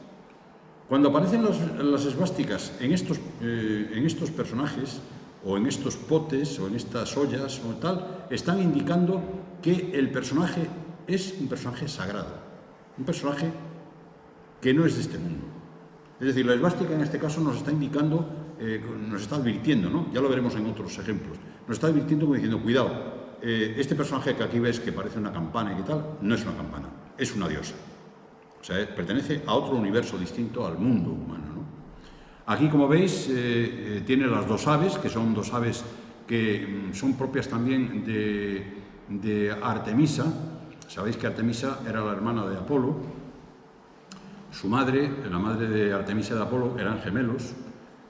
Speaker 2: Cuando aparecen las esvásticas en estos personajes, o en estos potes, o en estas ollas, o tal, están indicando que el personaje es un personaje sagrado, un personaje que no es de este mundo. Es decir, la esvástica en este caso nos está indicando, nos está advirtiendo, ¿no? Ya lo veremos en otros ejemplos, nos está advirtiendo como diciendo, cuidado, este personaje que aquí ves que parece una campana y que tal, no es una campana, es una diosa. O sea, pertenece a otro universo distinto al mundo humano, ¿no? Aquí, como veis, tiene las dos aves, que son dos aves que son propias también de Artemisa. Sabéis que Artemisa era la hermana de Apolo. Su madre, la madre de Artemisa y de Apolo, eran gemelos.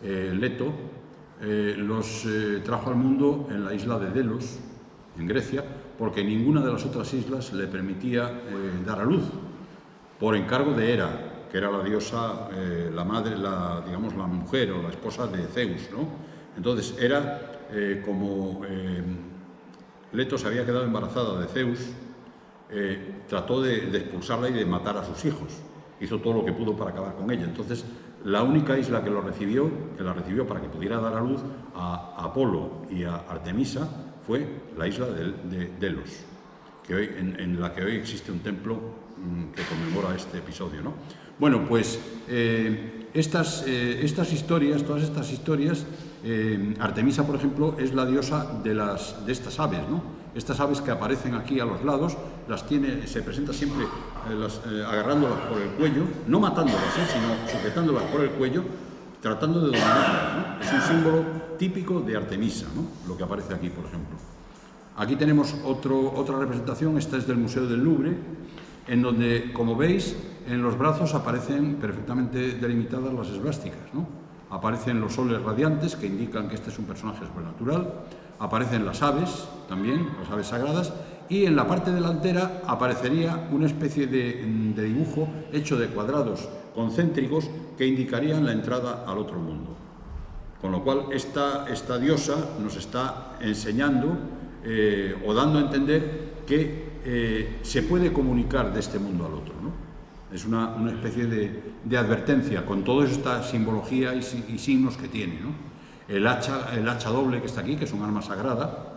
Speaker 2: Leto los trajo al mundo en la isla de Delos, en Grecia, porque ninguna de las otras islas le permitía dar a luz, por encargo de Hera, que era la diosa, la madre, digamos, la mujer o la esposa de Zeus, ¿no? Entonces, Hera, como Leto se había quedado embarazada de Zeus, trató de expulsarla y de matar a sus hijos. Hizo todo lo que pudo para acabar con ella. Entonces, la única isla que la recibió para que pudiera dar a luz a Apolo y a Artemisa fue la isla de Delos, en la que hoy existe un templo que conmemora este episodio, ¿no? Bueno, pues todas estas historias, Artemisa, por ejemplo, es la diosa de estas aves, ¿no? Estas aves que aparecen aquí a los lados, se presenta siempre agarrándolas por el cuello, no matándolas, sino sujetándolas por el cuello, tratando de dominarlas, ¿no? Es un símbolo típico de Artemisa, ¿no? Lo que aparece aquí, por ejemplo. Aquí tenemos otra representación, esta es del Museo del Louvre, en donde, como veis, en los brazos aparecen perfectamente delimitadas las esvásticas, ¿no? Aparecen los soles radiantes, que indican que este es un personaje sobrenatural, aparecen las aves, también, las aves sagradas, y en la parte delantera aparecería una especie de dibujo hecho de cuadrados concéntricos que indicarían la entrada al otro mundo. Con lo cual, esta diosa nos está enseñando o dando a entender que se puede comunicar de este mundo al otro, ¿no? Es una especie de advertencia con toda esta simbología y signos que tiene, ¿no? El hacha doble que está aquí, que es un arma sagrada,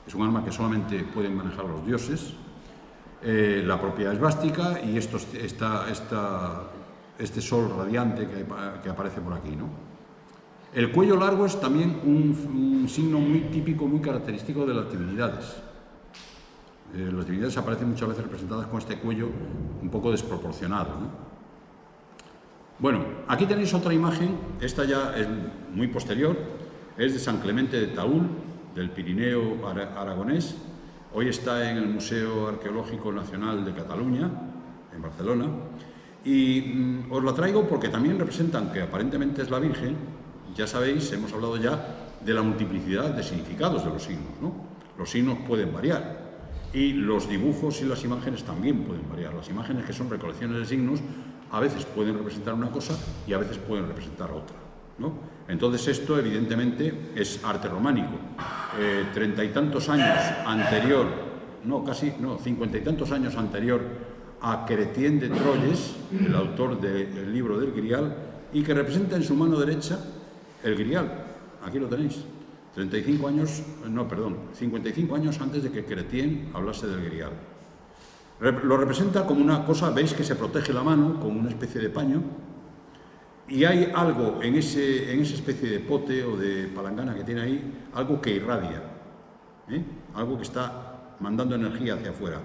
Speaker 2: es un arma que solamente pueden manejar los dioses, la propia esvástica y este sol radiante que aparece por aquí, ¿no? El cuello largo es también un signo muy típico, muy característico de las divinidades. Las divinidades aparecen muchas veces representadas con este cuello un poco desproporcionado, ¿no? Bueno, aquí tenéis otra imagen, esta ya es muy posterior, es de San Clemente de Taúl, del Pirineo aragonés. Hoy está en el Museo Arqueológico Nacional de Cataluña, en Barcelona, y os la traigo porque también representan que aparentemente es la Virgen. Ya sabéis, hemos hablado ya de la multiplicidad de significados de los signos, ¿no? Los signos pueden variar y los dibujos y las imágenes también pueden variar. Las imágenes, que son recolecciones de signos, a veces pueden representar una cosa y a veces pueden representar otra, ¿no? Entonces esto evidentemente es arte románico. 30 y tantos años anterior, cincuenta y tantos años anterior a Chrétien de Troyes, el autor del libro del Grial, y que representa en su mano derecha el Grial. Aquí lo tenéis. 55 años antes de que Chrétien hablase del Grial. Lo representa como una cosa, veis que se protege la mano con una especie de paño, y hay algo en esa especie de pote o de palangana que tiene ahí, algo que irradia, algo que está mandando energía hacia afuera.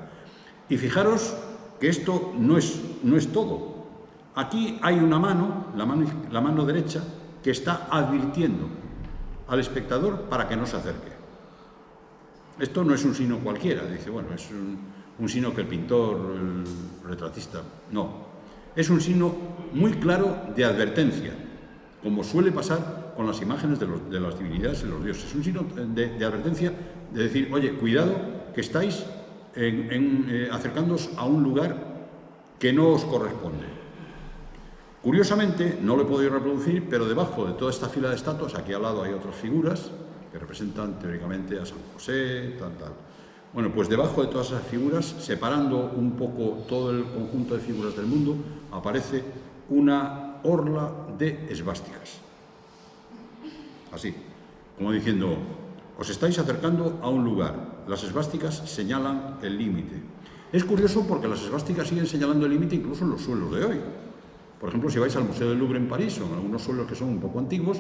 Speaker 2: Y fijaros que esto no es todo. Aquí hay una mano, la mano derecha, que está advirtiendo al espectador para que no se acerque. Esto no es un signo cualquiera, dice, bueno, es un signo que el pintor, el retratista, no. Es un signo muy claro de advertencia, como suele pasar con las imágenes de las divinidades y los dioses. Es un signo de advertencia, de decir, oye, cuidado, que estáis acercándoos a un lugar que no os corresponde. Curiosamente, no lo he podido reproducir, pero debajo de toda esta fila de estatuas, aquí al lado hay otras figuras que representan teóricamente a San José, tal. Bueno, pues debajo de todas esas figuras, separando un poco todo el conjunto de figuras del mundo, aparece una orla de esvásticas. Así, como diciendo, os estáis acercando a un lugar. Las esvásticas señalan el límite. Es curioso porque las esvásticas siguen señalando el límite incluso en los suelos de hoy. Por ejemplo, si vais al Museo del Louvre en París o en algunos suelos que son un poco antiguos,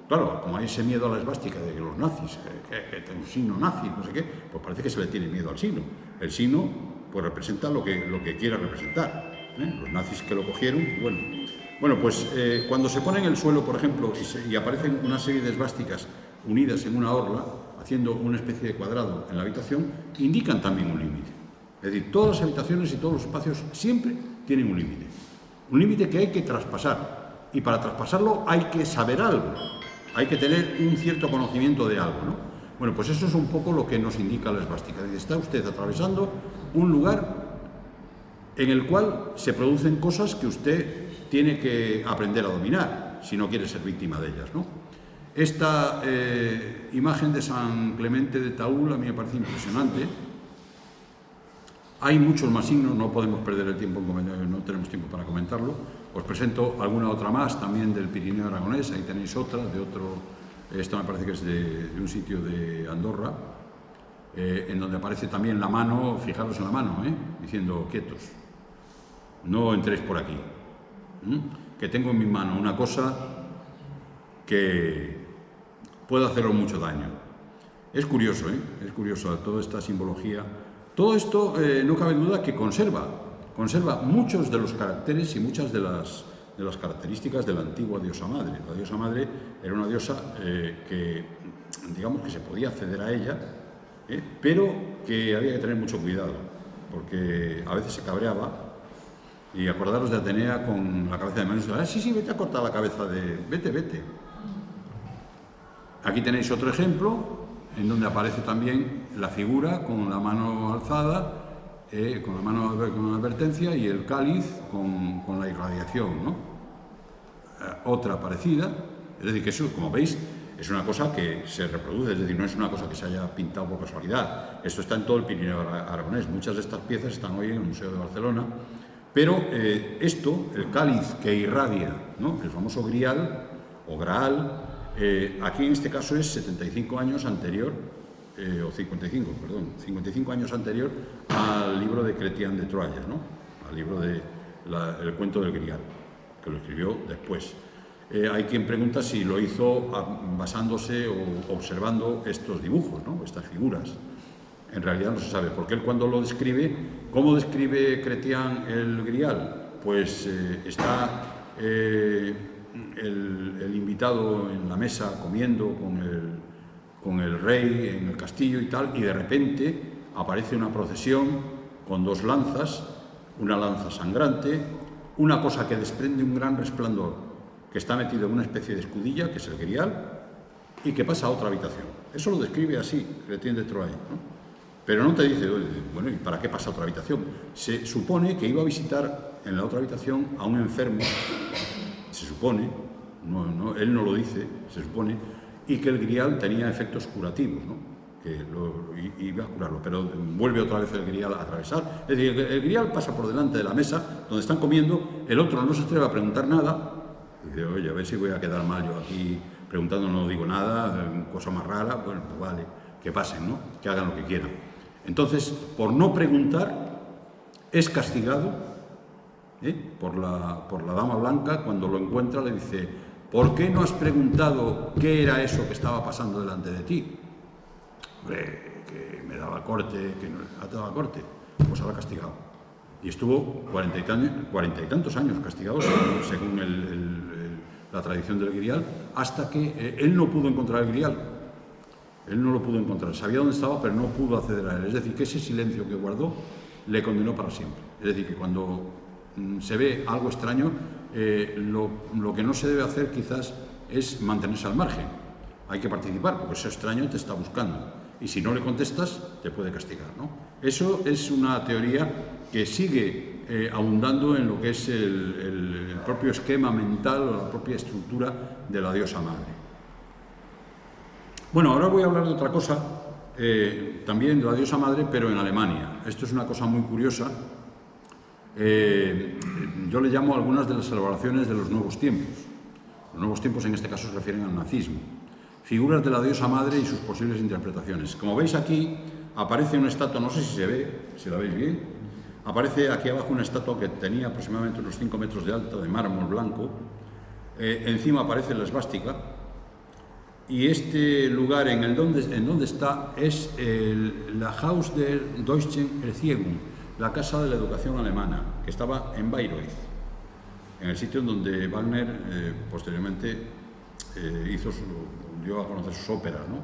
Speaker 2: claro, como hay ese miedo a la esvástica de que los nazis, que tiene un signo nazi, no sé qué, pues parece que se le tiene miedo al signo. El signo, pues representa lo que quiera representar. Los nazis que lo cogieron, bueno, pues cuando se pone en el suelo, por ejemplo, y aparecen una serie de esvásticas unidas en una orla, haciendo una especie de cuadrado en la habitación, indican también un límite. Es decir, todas las habitaciones y todos los espacios siempre tienen un límite. Un límite que hay que traspasar. Y para traspasarlo hay que saber algo. Hay que tener un cierto conocimiento de algo, ¿no? Bueno, pues eso es un poco lo que nos indica la esvástica. Está usted atravesando un lugar en el cual se producen cosas que usted tiene que aprender a dominar, si no quiere ser víctima de ellas, ¿no? Esta imagen de San Clemente de Taúl a mí me parece impresionante. Hay muchos más signos, no podemos perder el tiempo, no tenemos tiempo para comentarlo. Os presento alguna otra más, también del Pirineo aragonés, ahí tenéis otra, de otro, esta me parece que es de un sitio de Andorra, en donde aparece también la mano, fijaros en la mano, diciendo quietos, no entréis por aquí, que tengo en mi mano una cosa que puede haceros mucho daño. Es curioso, es curioso toda esta simbología. Todo esto no cabe duda que conserva muchos de los caracteres y muchas de las características de la antigua diosa madre. La diosa madre era una diosa que, digamos que se podía acceder a ella, pero que había que tener mucho cuidado, porque a veces se cabreaba. Y acordaros de Atenea con la cabeza de Medusa. Sí, vete a cortar la cabeza de... Vete. Aquí tenéis otro ejemplo, en donde aparece también la figura con la mano alzada, con la mano con advertencia, y el cáliz con la irradiación, ¿no? Otra parecida, es decir, que eso, como veis, es una cosa que se reproduce, es decir, no es una cosa que se haya pintado por casualidad. Esto está en todo el Pirineo aragonés. Muchas de estas piezas están hoy en el Museo de Barcelona, pero esto, el cáliz que irradia, ¿no? El famoso grial o graal, aquí en este caso es 75 años anterior, o 55 años anterior al libro de Chrétien de Troyes, ¿no? Al libro el cuento del Grial, que lo escribió después. Hay quien pregunta si lo hizo basándose o observando estos dibujos, ¿no? Estas figuras. En realidad no se sabe, porque él cuando lo describe, ¿cómo describe Chrétien el Grial? Pues está el invitado en la mesa comiendo con el rey en el castillo y tal, y de repente aparece una procesión con dos lanzas, una lanza sangrante, una cosa que desprende un gran resplandor, que está metido en una especie de escudilla, que es el Grial, y que pasa a otra habitación. Eso lo describe así Chrétien de Troyes, ¿no? Pero no te dice, bueno, ¿y para qué pasa otra habitación? Se supone que iba a visitar en la otra habitación a un enfermo, se supone, él no lo dice, se supone, y que el grial tenía efectos curativos, ¿no? Que iba a curarlo, pero vuelve otra vez el grial a atravesar. Es decir, el grial pasa por delante de la mesa donde están comiendo, el otro no se atreve a preguntar nada, y dice, oye, a ver si voy a quedar mal yo aquí preguntando, no digo nada, cosa más rara, bueno, pues vale, que pasen, ¿no? Que hagan lo que quieran. Entonces, por no preguntar, es castigado por la dama blanca. Cuando lo encuentra le dice, ¿por qué no has preguntado qué era eso que estaba pasando delante de ti? Hombre, que me daba corte, que no te daba corte, pues ahora castigado. Y estuvo 40 y tantos años castigado, según la tradición del grial, hasta que él no pudo encontrar el grial. Él no lo pudo encontrar, sabía dónde estaba, pero no pudo acceder a él. Es decir, que ese silencio que guardó le condenó para siempre. Es decir, que cuando se ve algo extraño, lo que no se debe hacer quizás es mantenerse al margen. Hay que participar, porque ese extraño te está buscando. Y si no le contestas, te puede castigar, ¿no? Eso es una teoría que sigue abundando en lo que es el propio esquema mental o la propia estructura de la diosa madre. Bueno, ahora voy a hablar de otra cosa, también de la diosa madre, pero en Alemania. Esto es una cosa muy curiosa. Yo le llamo algunas de las celebraciones de los nuevos tiempos. Los nuevos tiempos en este caso se refieren al nazismo. Figuras de la diosa madre y sus posibles interpretaciones. Como veis aquí, aparece una estatua, no sé si se ve, si la veis bien, aparece aquí abajo una estatua que tenía aproximadamente unos 5 metros de alto, de mármol blanco. Encima aparece la esvástica. Y este lugar en donde está es la Haus der Deutschen Erziehung, la Casa de la Educación Alemana, que estaba en Bayreuth, en el sitio en donde Wagner posteriormente dio a conocer sus óperas, ¿no?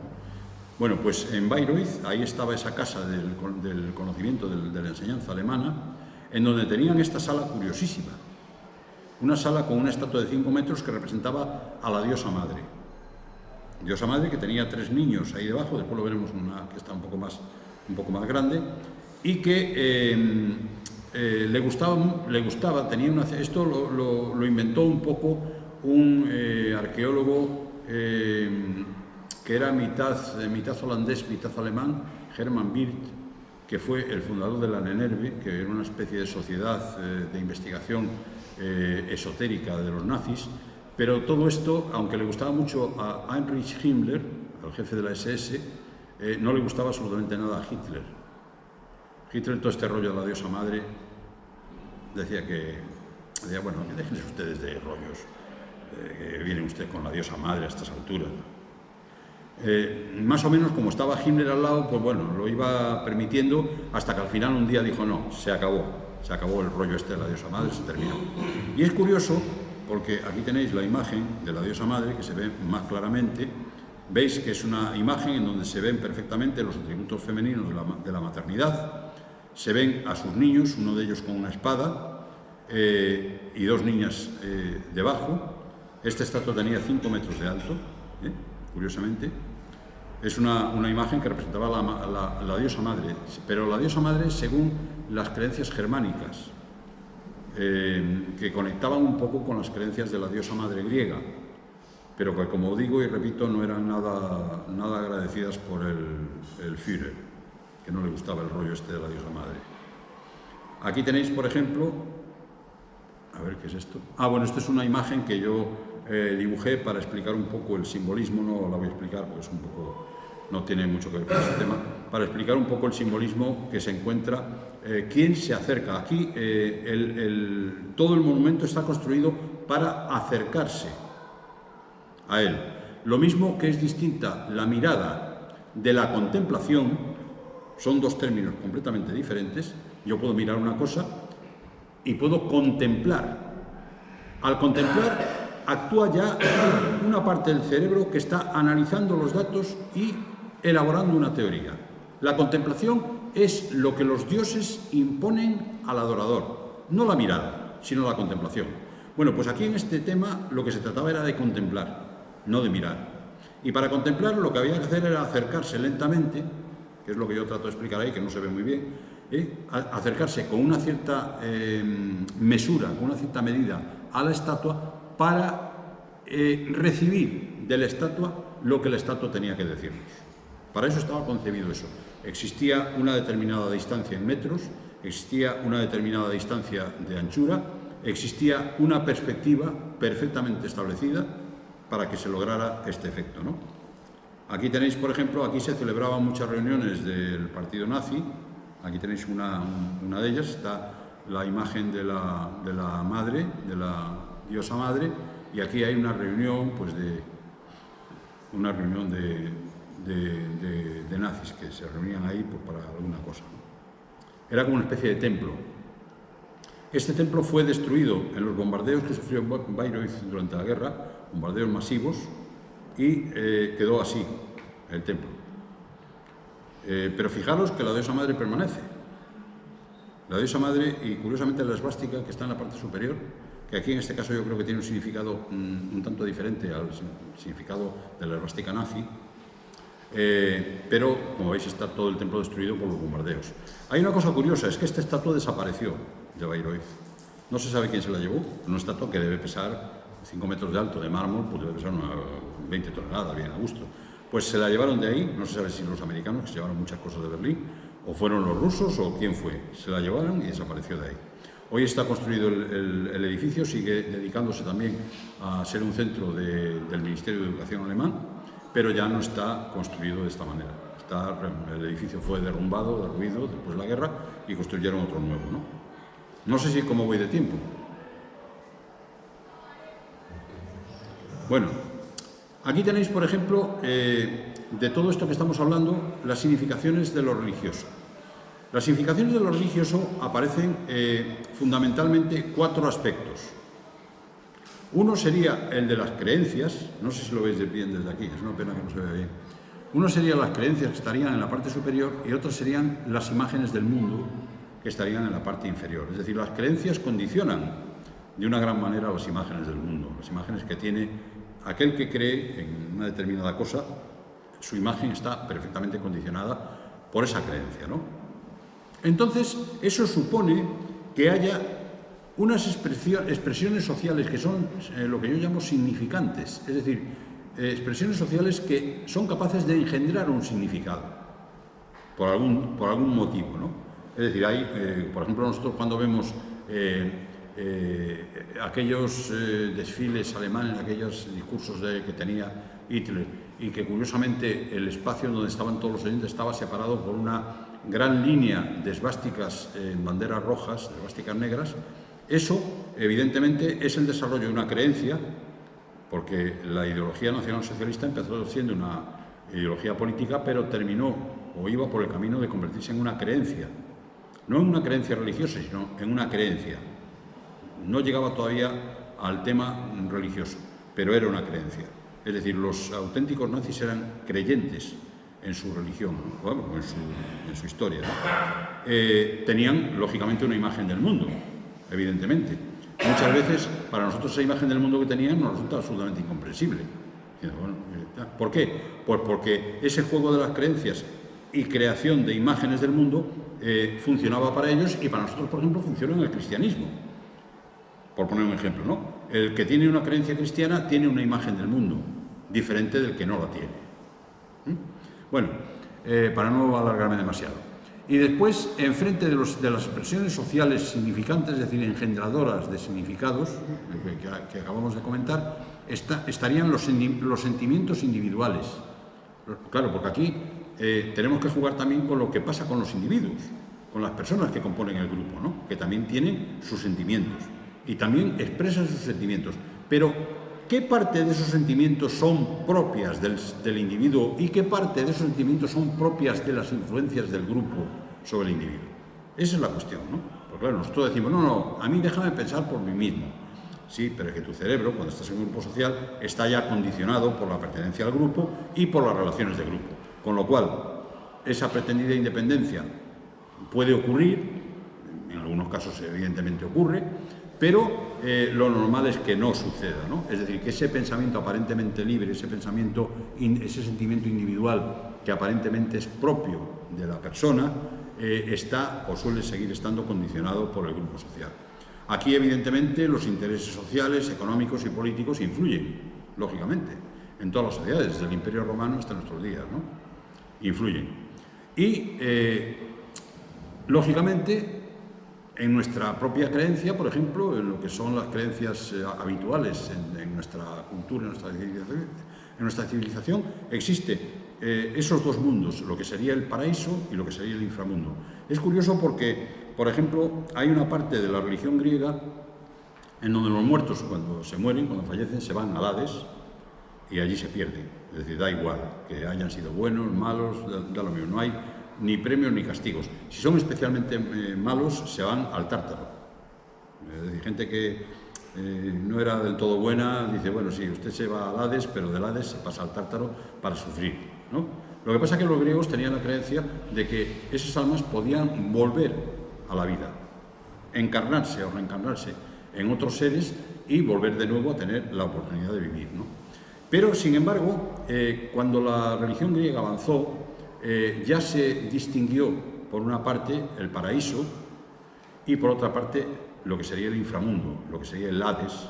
Speaker 2: Bueno, pues en Bayreuth, ahí estaba esa casa del conocimiento, de la enseñanza alemana, en donde tenían esta sala curiosísima, una sala con una estatua de 5 metros que representaba a la diosa madre. Diosa madre que tenía 3 niños ahí debajo, después lo veremos una que está un poco más grande, y que le gustaba, tenía esto lo inventó un poco un arqueólogo que era mitad holandés, mitad alemán, Hermann Wirth, que fue el fundador de la NNRV, que era una especie de sociedad de investigación esotérica de los nazis. Pero todo esto, aunque le gustaba mucho a Heinrich Himmler, al jefe de la SS, no le gustaba absolutamente nada a Hitler. Hitler, todo este rollo de la diosa madre, decía, bueno, déjense ustedes de rollos, que viene usted con la diosa madre a estas alturas. Más o menos, como estaba Himmler al lado, pues bueno, lo iba permitiendo, hasta que al final un día dijo, no, se acabó el rollo este de la diosa madre, se terminó. Y es curioso, porque aquí tenéis la imagen de la diosa madre, que se ve más claramente. Veis que es una imagen en donde se ven perfectamente los atributos femeninos de la maternidad. Se ven a sus niños, uno de ellos con una espada, y 2 niñas debajo. Esta estatua tenía 5 metros de alto, curiosamente. Es una imagen que representaba la diosa madre, pero la diosa madre según las creencias germánicas, que conectaban un poco con las creencias de la diosa madre griega, pero que, como digo y repito, no eran nada agradecidas por el Führer, que no le gustaba el rollo este de la diosa madre. Aquí tenéis, por ejemplo, a ver qué es esto. Bueno, esto es una imagen que yo dibujé para explicar un poco el simbolismo, no la voy a explicar porque es un poco, no tiene mucho que ver con ese tema, para explicar un poco el simbolismo que se encuentra. ¿Quién se acerca? Aquí todo el monumento está construido para acercarse a él. Lo mismo que es distinta la mirada de la contemplación, son 2 términos completamente diferentes. Yo puedo mirar una cosa y puedo contemplar. Al contemplar actúa ya una parte del cerebro que está analizando los datos y elaborando una teoría. La contemplación es lo que los dioses imponen al adorador, no la mirada, sino la contemplación. Bueno, pues aquí en este tema lo que se trataba era de contemplar, no de mirar. Y para contemplar lo que había que hacer era acercarse lentamente, que es lo que yo trato de explicar ahí, que no se ve muy bien, acercarse con una cierta mesura, con una cierta medida a la estatua para recibir de la estatua lo que la estatua tenía que decirnos. Para eso estaba concebido eso. Existía una determinada distancia en metros, existía una determinada distancia de anchura, existía una perspectiva perfectamente establecida para que se lograra este efecto, ¿no? Aquí tenéis, por ejemplo, aquí se celebraban muchas reuniones del partido nazi. Aquí tenéis una de ellas, está la imagen de la madre, de la diosa madre, y aquí hay una reunión, pues de nazis que se reunían ahí pues, para alguna cosa. Era como una especie de templo. Este templo fue destruido en los bombardeos que sufrió Bayreuth durante la guerra, bombardeos masivos, y quedó así el templo. Pero fijaros que la diosa madre permanece. La diosa madre, y curiosamente la esvástica que está en la parte superior, que aquí en este caso yo creo que tiene un significado un tanto diferente al significado de la esvástica nazi, pero como veis está todo el templo destruido por los bombardeos. Hay una cosa curiosa, es que esta estatua desapareció de Bayreuth. No se sabe quién se la llevó, una estatua que debe pesar 5 metros de alto, de mármol, pues debe pesar unas 20 toneladas, bien a gusto. Pues se la llevaron de ahí, no se sabe si los americanos, que se llevaron muchas cosas de Berlín, o fueron los rusos, o quién fue. Se la llevaron y desapareció de ahí. Hoy está construido el edificio, sigue dedicándose también a ser un centro del Ministerio de Educación alemán, pero ya no está construido de esta manera. El edificio fue derrumbado, derruido después de la guerra, y construyeron otro nuevo, ¿no? No sé si cómo voy de tiempo. Bueno, aquí tenéis, por ejemplo, de todo esto que estamos hablando, las significaciones de lo religioso. Las significaciones de lo religioso aparecen fundamentalmente 4 aspectos. Uno sería el de las creencias, no sé si lo veis bien desde aquí, es una pena que no se vea bien. Uno sería las creencias que estarían en la parte superior y otro serían las imágenes del mundo que estarían en la parte inferior. Es decir, las creencias condicionan de una gran manera las imágenes del mundo, las imágenes que tiene aquel que cree en una determinada cosa, su imagen está perfectamente condicionada por esa creencia, ¿no? Entonces, eso supone que haya unas expresiones sociales que son lo que yo llamo significantes, es decir, expresiones sociales que son capaces de engendrar un significado por algún motivo, ¿no? Es decir, hay, por ejemplo, nosotros cuando vemos aquellos desfiles alemanes, aquellos discursos que tenía Hitler, y que curiosamente el espacio donde estaban todos los oyentes estaba separado por una gran línea de esvásticas en banderas rojas, de esvásticas negras, eso evidentemente es el desarrollo de una creencia, porque la ideología nacionalsocialista empezó siendo una ideología política, pero terminó o iba por el camino de convertirse en una creencia, no en una creencia religiosa, sino en una creencia. No llegaba todavía al tema religioso, pero era una creencia. Es decir, los auténticos nazis eran creyentes en su religión, bueno, en su historia, ¿no? Tenían, lógicamente, una imagen del mundo, evidentemente. Muchas veces, para nosotros, esa imagen del mundo que tenían nos resulta absolutamente incomprensible. Bueno, ¿por qué? Pues porque ese juego de las creencias y creación de imágenes del mundo funcionaba para ellos y para nosotros, por ejemplo, funciona en el cristianismo. Por poner un ejemplo, ¿no? El que tiene una creencia cristiana tiene una imagen del mundo, diferente del que no la tiene. Bueno, para no alargarme demasiado. Y después, enfrente de las expresiones sociales significantes, es decir, engendradoras de significados, que acabamos de comentar, estarían los sentimientos individuales. Claro, porque aquí tenemos que jugar también con lo que pasa con los individuos, con las personas que componen el grupo, ¿no? Que también tienen sus sentimientos y también expresan sus sentimientos. Pero, ¿qué parte de esos sentimientos son propias del individuo y qué parte de esos sentimientos son propias de las influencias del grupo sobre el individuo? Esa es la cuestión, ¿no? Porque claro, nosotros decimos, no, a mí déjame pensar por mí mismo. Sí, pero es que tu cerebro, cuando estás en un grupo social, está ya condicionado por la pertenencia al grupo y por las relaciones de grupo. Con lo cual, esa pretendida independencia puede ocurrir, en algunos casos evidentemente ocurre, pero lo normal es que no suceda, ¿no? Es decir, que ese pensamiento aparentemente libre, ese sentimiento individual que aparentemente es propio de la persona, está o suele seguir estando condicionado por el grupo social. Aquí, evidentemente, los intereses sociales, económicos y políticos influyen, lógicamente, en todas las sociedades, desde el Imperio Romano hasta nuestros días, ¿no? Influyen. Y, lógicamente, en nuestra propia creencia, por ejemplo, en lo que son las creencias habituales en nuestra cultura, en nuestra civilización, existe esos dos mundos, lo que sería el paraíso y lo que sería el inframundo. Es curioso porque, por ejemplo, hay una parte de la religión griega en donde los muertos, cuando se mueren, cuando fallecen, se van al Hades y allí se pierden. Es decir, da igual que hayan sido buenos, malos, da lo mismo, no hay ni premios ni castigos. Si son especialmente malos, se van al Tártaro. Es decir, gente que no era del todo buena, dice, bueno, sí, usted se va al Hades, pero del Hades se pasa al Tártaro para sufrir, ¿no? Lo que pasa es que los griegos tenían la creencia de que esas almas podían volver a la vida, encarnarse o reencarnarse en otros seres y volver de nuevo a tener la oportunidad de vivir, ¿no? Pero, sin embargo, cuando la religión griega avanzó, ya se distinguió, por una parte, el paraíso y, por otra parte, lo que sería el inframundo, lo que sería el Hades,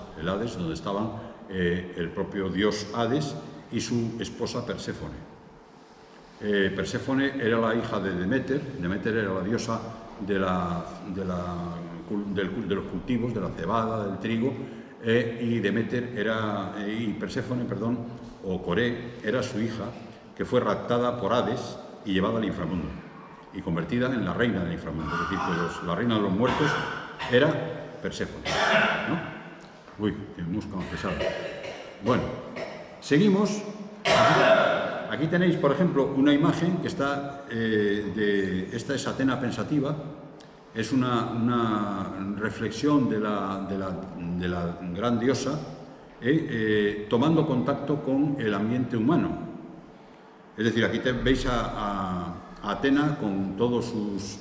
Speaker 2: donde estaban el propio dios Hades y su esposa Perséfone. Perséfone era la hija de Deméter. Deméter era la diosa de los cultivos, de la cebada, del trigo, y Perséfone, o Coré, era su hija, que fue raptada por Hades y llevada al inframundo y convertida en la reina del inframundo. Es decir, que la reina de los muertos era Perséfone, ¿no? Uy, qué mosca más pesada. Bueno, seguimos. Aquí tenéis, por ejemplo, una imagen que está esta es Atena pensativa. Es una reflexión de la gran diosa, tomando contacto con el ambiente humano. Es decir, aquí veis a Atena con todos sus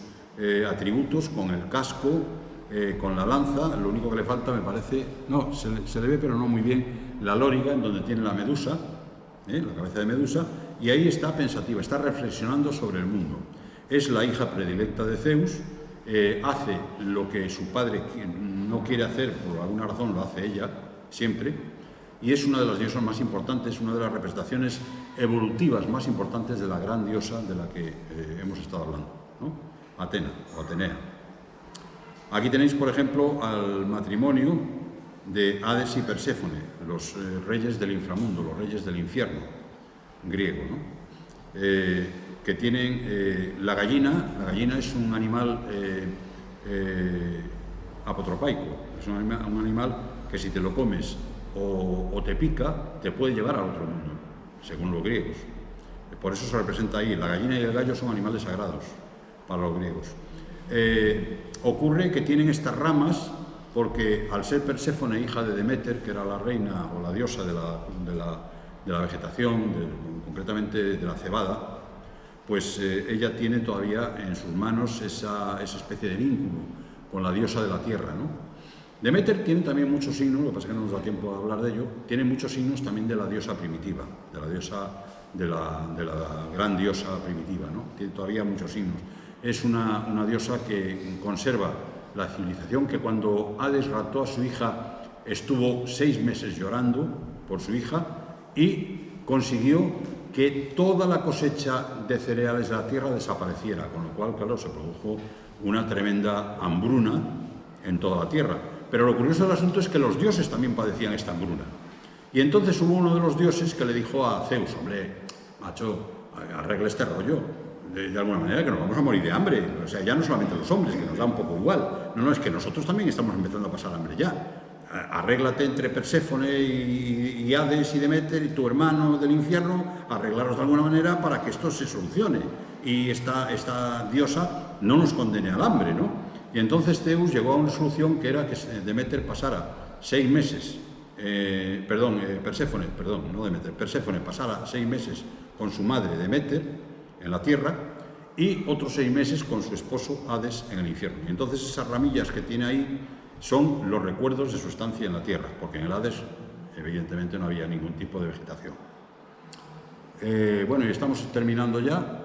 Speaker 2: atributos, con el casco, con la lanza. Lo único que le falta, me parece, no, se le ve pero no muy bien, la loriga, en donde tiene la medusa, la cabeza de Medusa, y ahí está pensativa, está reflexionando sobre el mundo. Es la hija predilecta de Zeus, hace lo que su padre no quiere hacer, por alguna razón lo hace ella, siempre, y es una de las diosas más importantes, una de las representaciones evolutivas más importantes de la gran diosa de la que hemos estado hablando, ¿no? Atena, o Atenea. Aquí tenéis, por ejemplo, al matrimonio de Hades y Perséfone, los reyes del inframundo, los reyes del infierno griego, ¿no? Que tienen la gallina. La gallina es un animal apotropaico, es un animal que si te lo comes o te pica, te puede llevar al otro mundo, según los griegos. Por eso se representa ahí. La gallina y el gallo son animales sagrados para los griegos. Ocurre que tienen estas ramas porque, al ser Perséfone hija de Deméter, que era la reina o la diosa de la vegetación, concretamente de la cebada, pues ella tiene todavía en sus manos esa especie de vínculo con la diosa de la tierra, ¿no? Deméter tiene también muchos signos, lo que pasa es que no nos da tiempo a hablar de ello, tiene muchos signos también de la diosa primitiva, de la diosa, de la gran diosa primitiva, ¿no? Tiene todavía muchos signos. Es una diosa que conserva la civilización, que cuando Hades raptó a su hija estuvo 6 meses llorando por su hija y consiguió que toda la cosecha de cereales de la tierra desapareciera, con lo cual, claro, se produjo una tremenda hambruna en toda la tierra. Pero lo curioso del asunto es que los dioses también padecían esta hambruna. Y entonces hubo uno de los dioses que le dijo a Zeus: hombre, macho, arregla este rollo, de alguna manera, que nos vamos a morir de hambre. O sea, ya no solamente los hombres, que nos da un poco igual. No, es que nosotros también estamos empezando a pasar hambre ya. Arréglate entre Perséfone y Hades y Deméter y tu hermano del infierno, arreglaros de alguna manera para que esto se solucione y esta diosa no nos condene al hambre, ¿no? Y entonces Zeus llegó a una solución, que era que Deméter pasara 6 meses, Perséfone pasara 6 meses con su madre Deméter en la tierra y otros 6 meses con su esposo Hades en el infierno. Y entonces esas ramillas que tiene ahí son los recuerdos de su estancia en la Tierra, porque en el Hades evidentemente no había ningún tipo de vegetación. Bueno, y estamos terminando ya.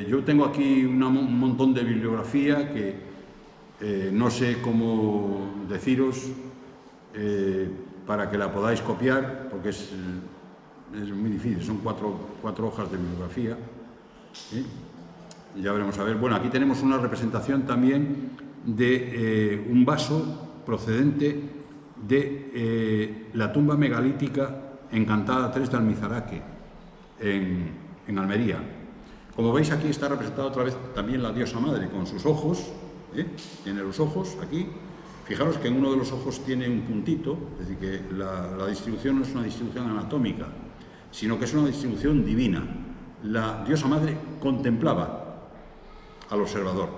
Speaker 2: Yo tengo aquí un montón de bibliografía que no sé cómo deciros para que la podáis copiar, porque es muy difícil, son cuatro hojas de bibliografía. Ya veremos a ver. Bueno, aquí tenemos una representación también de un vaso procedente de la tumba megalítica Encantada 3 de Almizaraque, en Almería. Como veis, aquí está representada otra vez también la diosa madre con sus ojos, tiene los ojos aquí. Fijaros que en uno de los ojos tiene un puntito, es decir, que la distribución no es una distribución anatómica, sino que es una distribución divina. La diosa madre contemplaba al observador,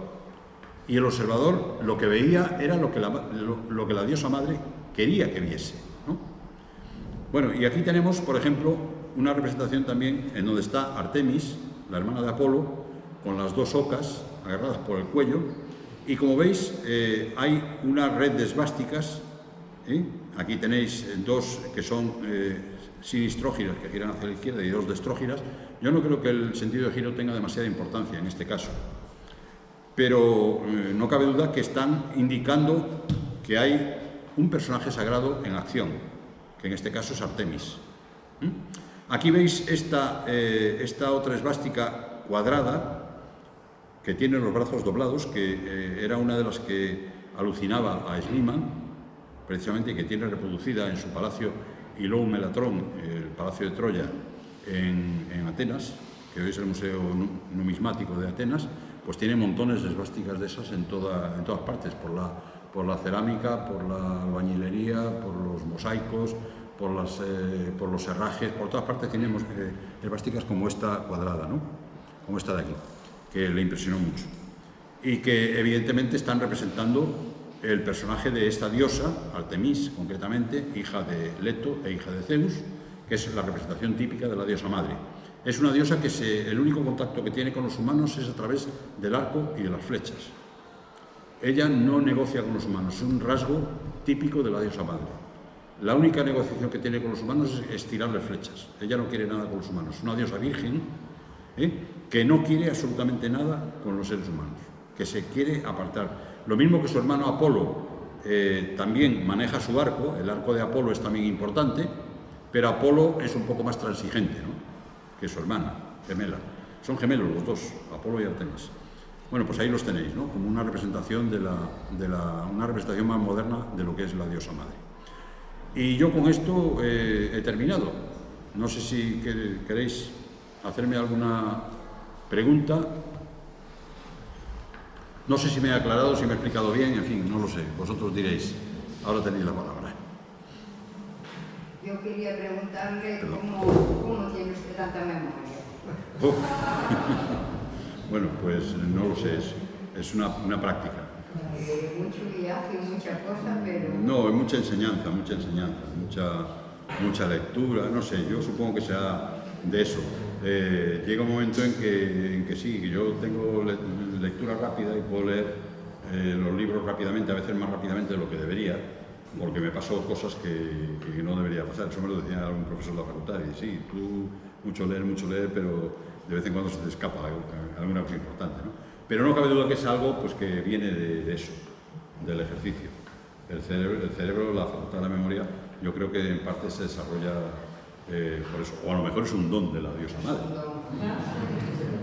Speaker 2: y el observador lo que veía era lo que la diosa madre quería que viese, ¿no? Bueno, y aquí tenemos, por ejemplo, una representación también en donde está Artemis, la hermana de Apolo, con las dos ocas agarradas por el cuello, y como veis hay una red de esvásticas. Aquí tenéis dos que son sinistrógiras, que giran hacia la izquierda, y dos destrógiras. Yo no creo que el sentido de giro tenga demasiada importancia en este caso, pero no cabe duda que están indicando que hay un personaje sagrado en acción, que en este caso es Artemis. Aquí veis esta otra esvástica cuadrada que tiene los brazos doblados, que era una de las que alucinaba a Schliemann, precisamente, y que tiene reproducida en su palacio Ilou Melatron, el palacio de Troya, en Atenas, que hoy es el Museo Numismático de Atenas. Pues tiene montones de esvásticas de esas en todas partes, por la cerámica, por la albañilería, por los mosaicos, por los herrajes, por todas partes tenemos esvásticas como esta cuadrada, ¿no? Como esta de aquí, que le impresionó mucho. Y que evidentemente están representando el personaje de esta diosa, Artemis concretamente, hija de Leto e hija de Zeus, que es la representación típica de la diosa madre. Es una diosa que el único contacto que tiene con los humanos es a través del arco y de las flechas. Ella no negocia con los humanos, es un rasgo típico de la diosa madre. La única negociación que tiene con los humanos es tirarle flechas. Ella no quiere nada con los humanos. Es una diosa virgen, que no quiere absolutamente nada con los seres humanos, que se quiere apartar. Lo mismo que su hermano Apolo también maneja su arco. El arco de Apolo es también importante, pero Apolo es un poco más transigente, ¿no?, que su hermana gemela. Son gemelos los dos, Apolo y Artemis. Bueno, pues ahí los tenéis, ¿no?, como una representación una representación más moderna de lo que es la diosa madre. Y yo con esto he terminado. No sé si queréis hacerme alguna pregunta. No sé si me he aclarado, si me he explicado bien, en fin, no lo sé. Vosotros diréis. Ahora tenéis la palabra.
Speaker 4: Yo quería preguntarle cómo tiene usted tanta memoria.
Speaker 2: Oh. Bueno, pues no lo sé, es una práctica.
Speaker 4: Mucho viaje, mucha cosa, pero...
Speaker 2: No, es mucha enseñanza, mucha lectura, no sé, yo supongo que sea de eso. Llega un momento en que sí, que yo tengo lectura rápida y puedo leer los libros rápidamente, a veces más rápidamente de lo que debería, porque me pasó cosas que no debería pasar. Eso me lo decía algún profesor de la facultad, y sí, tú mucho leer, pero de vez en cuando se te escapa alguna cosa importante, ¿no? Pero no cabe duda que es algo pues, que viene de eso, del ejercicio. El cerebro, la facultad de la memoria, yo creo que en parte se desarrolla por eso. O a lo mejor es un don de la diosa madre.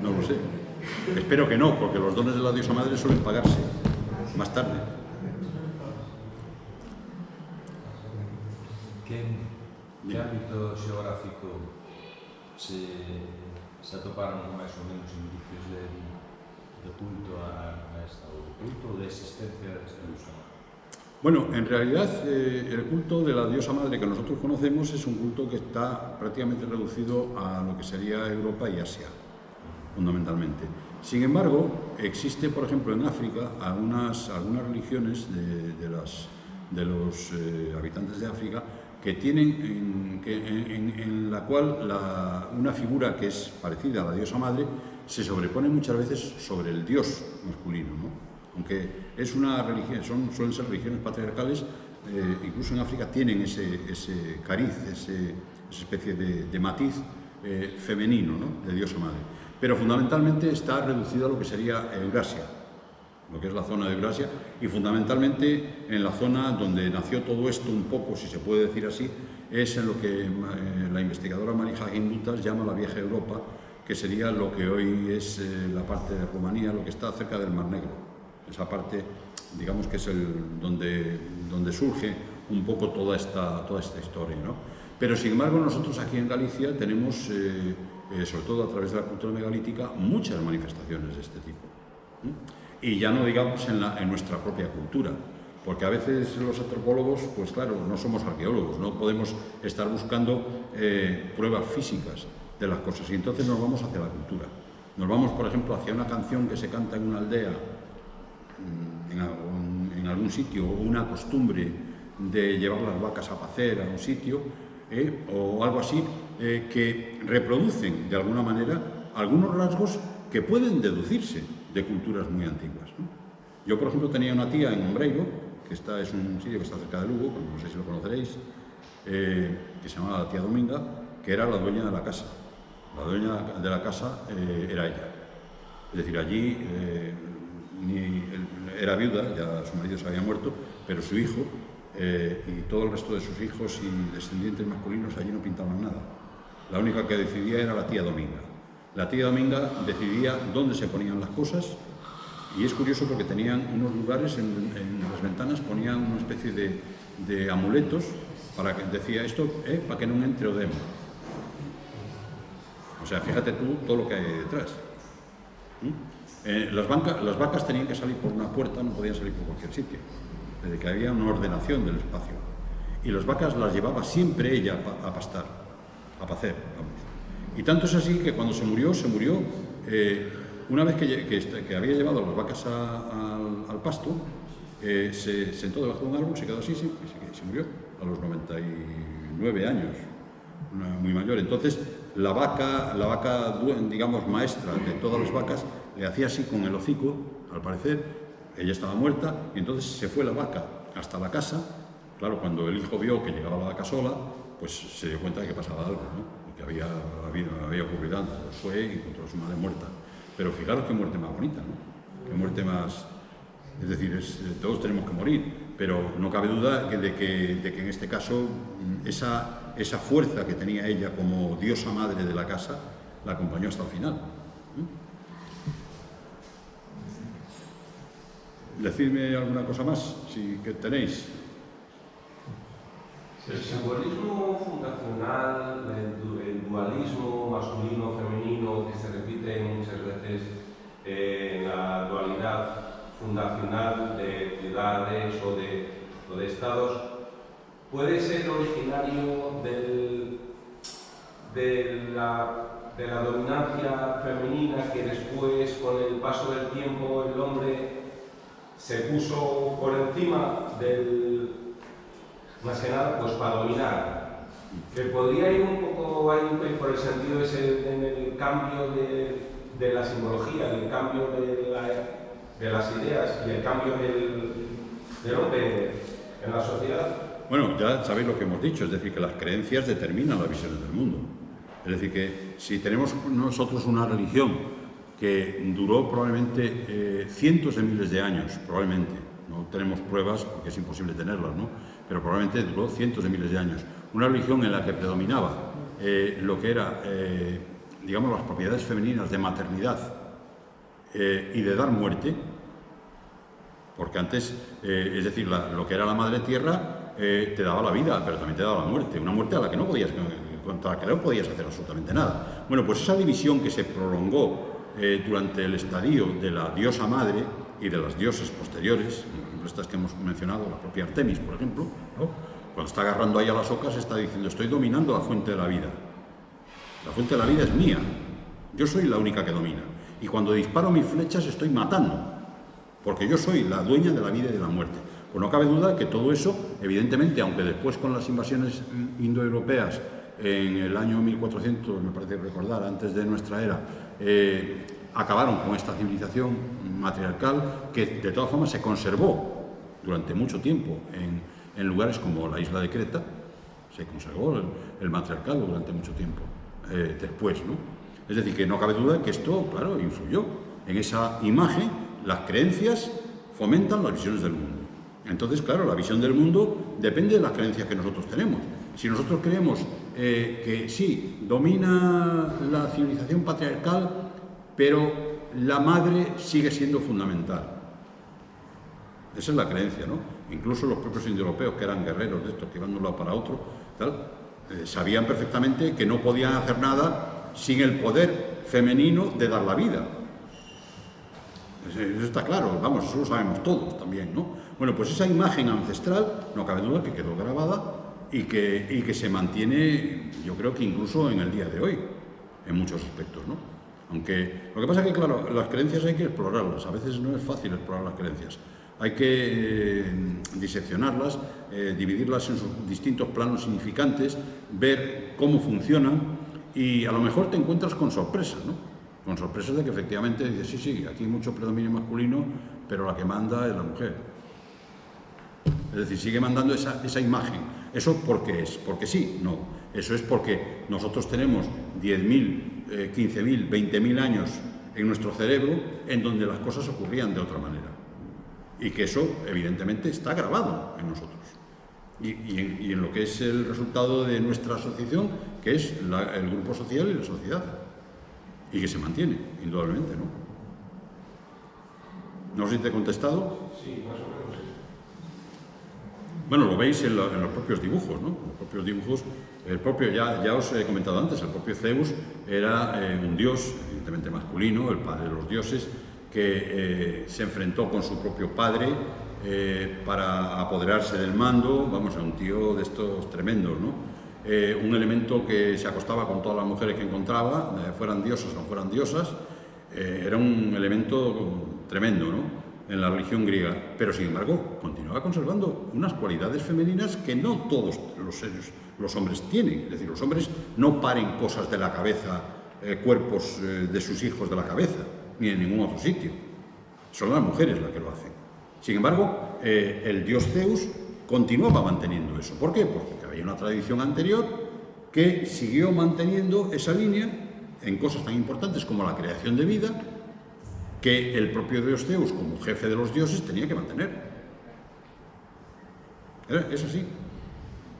Speaker 2: No lo sé. Espero que no, porque los dones de la diosa madre suelen pagarse más tarde.
Speaker 3: ¿Qué ámbito geográfico se atoparon más o menos indicios de culto a esta, o de culto o de existencia de esta diosa madre?
Speaker 2: Bueno, en realidad el culto de la diosa madre que nosotros conocemos es un culto que está prácticamente reducido a lo que sería Europa y Asia, fundamentalmente. Sin embargo, existe, por ejemplo, en África algunas religiones de los habitantes de África que tienen en la cual una figura que es parecida a la diosa madre se sobrepone muchas veces sobre el dios masculino, ¿no? Aunque es una religión, suelen ser religiones patriarcales, incluso en África tienen ese cariz, esa especie de matiz femenino, ¿no?, de diosa madre. Pero fundamentalmente está reducido a lo que sería Eurasia, lo que es la zona de Eurasia, y fundamentalmente en la zona donde nació todo esto un poco, si se puede decir así, es en lo que la investigadora Marija Gindutas llama la vieja Europa, que sería lo que hoy es la parte de Rumanía, lo que está cerca del Mar Negro. Esa parte, digamos que es donde surge un poco toda esta historia, ¿no? Pero sin embargo nosotros aquí en Galicia tenemos, sobre todo a través de la cultura megalítica, muchas manifestaciones de este tipo. Y ya no digamos en nuestra propia cultura, porque a veces los antropólogos, pues claro, no somos arqueólogos, no podemos estar buscando pruebas físicas de las cosas, y entonces nos vamos hacia la cultura. Nos vamos, por ejemplo, hacia una canción que se canta en una aldea, en algún sitio, o una costumbre de llevar las vacas a pacer a un sitio, o algo así, que reproducen de alguna manera algunos rasgos que pueden deducirse de culturas muy antiguas, ¿no? Yo, por ejemplo, tenía una tía en Ombreiro, que es un sitio que está cerca de Lugo, no sé si lo conoceréis, que se llamaba la tía Dominga, que era la dueña de la casa. La dueña de la casa era ella. Es decir, allí era viuda, ya su marido se había muerto, pero su hijo y todo el resto de sus hijos y descendientes masculinos allí no pintaban nada. La única que decidía era la tía Dominga. La tía Dominga decidía dónde se ponían las cosas, y es curioso porque tenían unos lugares en las ventanas, ponían una especie de amuletos para que decía esto, para que no entre o demo. O sea, fíjate tú todo lo que hay detrás. Las vacas tenían que salir por una puerta, no podían salir por cualquier sitio, desde que había una ordenación del espacio. Y las vacas las llevaba siempre ella a pastar, a pacer, vamos. Y tanto es así que cuando se murió, una vez que había llevado las vacas al pasto, se sentó debajo de un árbol, se quedó así, y se murió a los 99 años, muy mayor. Entonces, la vaca, digamos, maestra de todas las vacas, le hacía así con el hocico, al parecer, ella estaba muerta, y entonces se fue la vaca hasta la casa. Claro, cuando el hijo vio que llegaba la vaca sola, pues se dio cuenta de que pasaba algo, ¿no? Y que había ocurrido algo. Pues fue y encontró a su madre muerta. Pero fijaros qué muerte más bonita, ¿no? Qué muerte más... Es decir, todos tenemos que morir, pero no cabe duda de que en este caso esa fuerza que tenía ella como diosa madre de la casa la acompañó hasta el final. Decidme alguna cosa más, que tenéis.
Speaker 5: El simbolismo fundacional, el dualismo masculino-femenino que se repite muchas veces en la dualidad fundacional de ciudades o de estados, puede ser originario de la dominancia femenina que después, con el paso del tiempo, el hombre se puso por encima más que nada, pues para dominar. Que podría ir un poco ahí por el sentido ese, en el cambio de la simbología, el cambio de las ideas y el cambio del hombre en la sociedad.
Speaker 2: Bueno, ya sabéis lo que hemos dicho, es decir, que las creencias determinan las visiones del mundo. Es decir, que si tenemos nosotros una religión que duró probablemente cientos de miles de años, probablemente, no tenemos pruebas porque es imposible tenerlas, ¿no? Pero probablemente duró cientos de miles de años. Una religión en la que predominaba lo que era, digamos, las propiedades femeninas de maternidad y de dar muerte, porque antes, es decir, lo que era la madre tierra te daba la vida, pero también te daba la muerte, una muerte a la que contra la que no podías hacer absolutamente nada. Bueno, pues esa división que se prolongó durante el estadio de la diosa madre y de las diosas posteriores, estas que hemos mencionado, la propia Artemis, por ejemplo, ¿no? Cuando está agarrando ahí a las ocas está diciendo: estoy dominando la fuente de la vida. La fuente de la vida es mía, yo soy la única que domina. Y cuando disparo mis flechas estoy matando, porque yo soy la dueña de la vida y de la muerte. Pues no cabe duda que todo eso, evidentemente, aunque después con las invasiones indoeuropeas en el año 1400, me parece recordar, antes de nuestra era, acabaron con esta civilización matriarcal que de todas formas se conservó durante mucho tiempo en lugares como la isla de Creta. Se conservó el matriarcado durante mucho tiempo después, ¿no? Es decir, que no cabe duda que esto, claro, influyó en esa imagen. Las creencias fomentan las visiones del mundo. Entonces, claro, la visión del mundo depende de las creencias que nosotros tenemos. Si nosotros creemos que sí, domina la civilización patriarcal, pero la madre sigue siendo fundamental. Esa es la creencia, ¿no? Incluso los propios indoeuropeos, que eran guerreros de estos, que iban de un lado para otro, sabían perfectamente que no podían hacer nada sin el poder femenino de dar la vida. Eso está claro, vamos, eso lo sabemos todos también, ¿no? Bueno, pues esa imagen ancestral, no cabe duda que quedó grabada y que se mantiene, yo creo que incluso en el día de hoy, en muchos aspectos, ¿no? Aunque lo que pasa es que, claro, las creencias hay que explorarlas, a veces no es fácil explorar las creencias. Hay que diseccionarlas, dividirlas en sus distintos planos significantes, ver cómo funcionan y a lo mejor te encuentras con sorpresas, ¿no? Con sorpresas de que efectivamente dices, sí, sí, aquí hay mucho predominio masculino, pero la que manda es la mujer. Es decir, sigue mandando esa imagen. ¿Eso por qué es? ¿Porque sí? No. Eso es porque nosotros tenemos 10.000, 15.000, 20.000 años en nuestro cerebro en donde las cosas ocurrían de otra manera. Y que eso, evidentemente, está grabado en nosotros. Y en lo que es el resultado de nuestra asociación, que es el grupo social y la sociedad. Y que se mantiene, indudablemente, ¿no? ¿No sé si te he contestado?
Speaker 5: Sí, más o menos.
Speaker 2: Bueno, lo veis en los propios dibujos, ¿no? Los propios dibujos, ya os he comentado antes, el propio Zeus era un dios, evidentemente masculino, el padre de los dioses, que se enfrentó con su propio padre para apoderarse del mando. Vamos, a un tío de estos tremendos, ¿no? Un elemento que se acostaba con todas las mujeres que encontraba, fueran diosas o no fueran diosas, era un elemento tremendo, ¿no? En la religión griega, pero sin embargo continuaba conservando unas cualidades femeninas que no todos los hombres tienen. Es decir, los hombres no paren cosas de la cabeza, cuerpos de sus hijos de la cabeza, ni en ningún otro sitio. Son las mujeres las que lo hacen. Sin embargo, el dios Zeus continuaba manteniendo eso. ¿Por qué? Porque había una tradición anterior que siguió manteniendo esa línea en cosas tan importantes como la creación de vida, que el propio dios Zeus, como jefe de los dioses, tenía que mantener. Es así.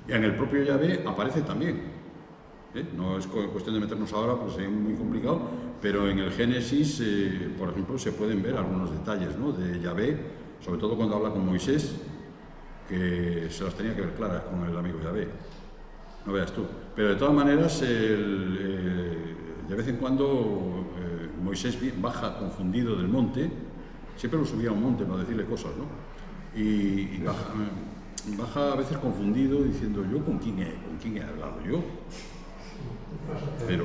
Speaker 2: Y en el propio Yahvé aparece también. No es cuestión de meternos ahora, porque sería muy complicado, pero en el Génesis, por ejemplo, se pueden ver algunos detalles, ¿no?, de Yahvé, sobre todo cuando habla con Moisés, que se las tenía que ver claras con el amigo Yahvé. No veas tú. Pero de todas maneras, de vez en cuando Moisés baja confundido del monte, siempre lo subía a un monte para decirle cosas, ¿no? Y baja a veces confundido diciendo, ¿yo con quién he hablado yo? Pero,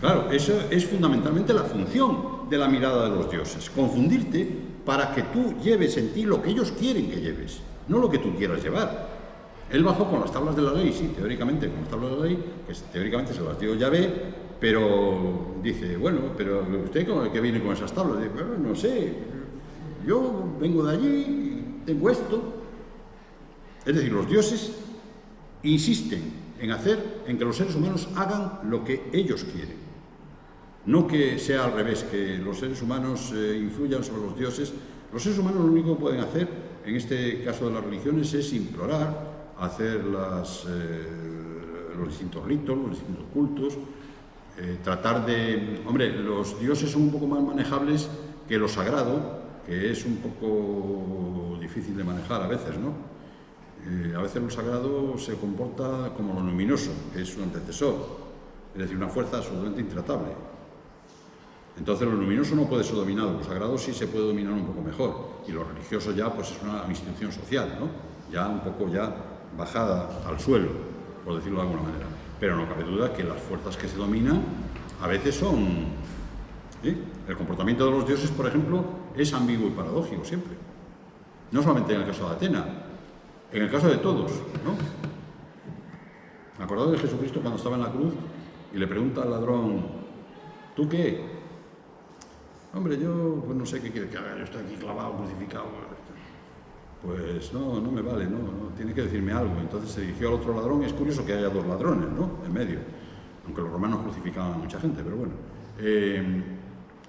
Speaker 2: claro, eso es fundamentalmente la función de la mirada de los dioses, confundirte para que tú lleves en ti lo que ellos quieren que lleves, no lo que tú quieras llevar. Él bajó con las tablas de la ley, sí, teóricamente con las tablas de la ley, que teóricamente se las dio Yahvé, pero dice, bueno, pero ¿usted qué viene con esas tablas? Dice, bueno, no sé, yo vengo de allí y tengo esto. Es decir, los dioses insisten en que los seres humanos hagan lo que ellos quieren. No que sea al revés, que los seres humanos influyan sobre los dioses. Los seres humanos lo único que pueden hacer, en este caso de las religiones, es implorar, hacer los distintos ritos, los distintos cultos, tratar de... Hombre, los dioses son un poco más manejables que lo sagrado, que es un poco difícil de manejar a veces, ¿no? A veces lo sagrado se comporta como lo luminoso, que es su antecesor, es decir, una fuerza absolutamente intratable. Entonces lo luminoso no puede ser dominado, lo sagrado sí se puede dominar un poco mejor, y lo religioso ya pues es una institución social, ¿no? Ya un poco ya bajada al suelo, por decirlo de alguna manera. Pero no cabe duda que las fuerzas que se dominan a veces son... El comportamiento de los dioses, por ejemplo, es ambiguo y paradójico siempre. No solamente en el caso de Atena, en el caso de todos, ¿no? Acordado de Jesucristo cuando estaba en la cruz y le pregunta al ladrón, ¿tú qué? Hombre, yo pues no sé qué quiere que haga, yo estoy aquí clavado, crucificado. Pues no me vale, no, tiene que decirme algo. Entonces se dirigió al otro ladrón, y es curioso que haya dos ladrones, ¿no?, en medio, aunque los romanos crucificaban a mucha gente, pero bueno.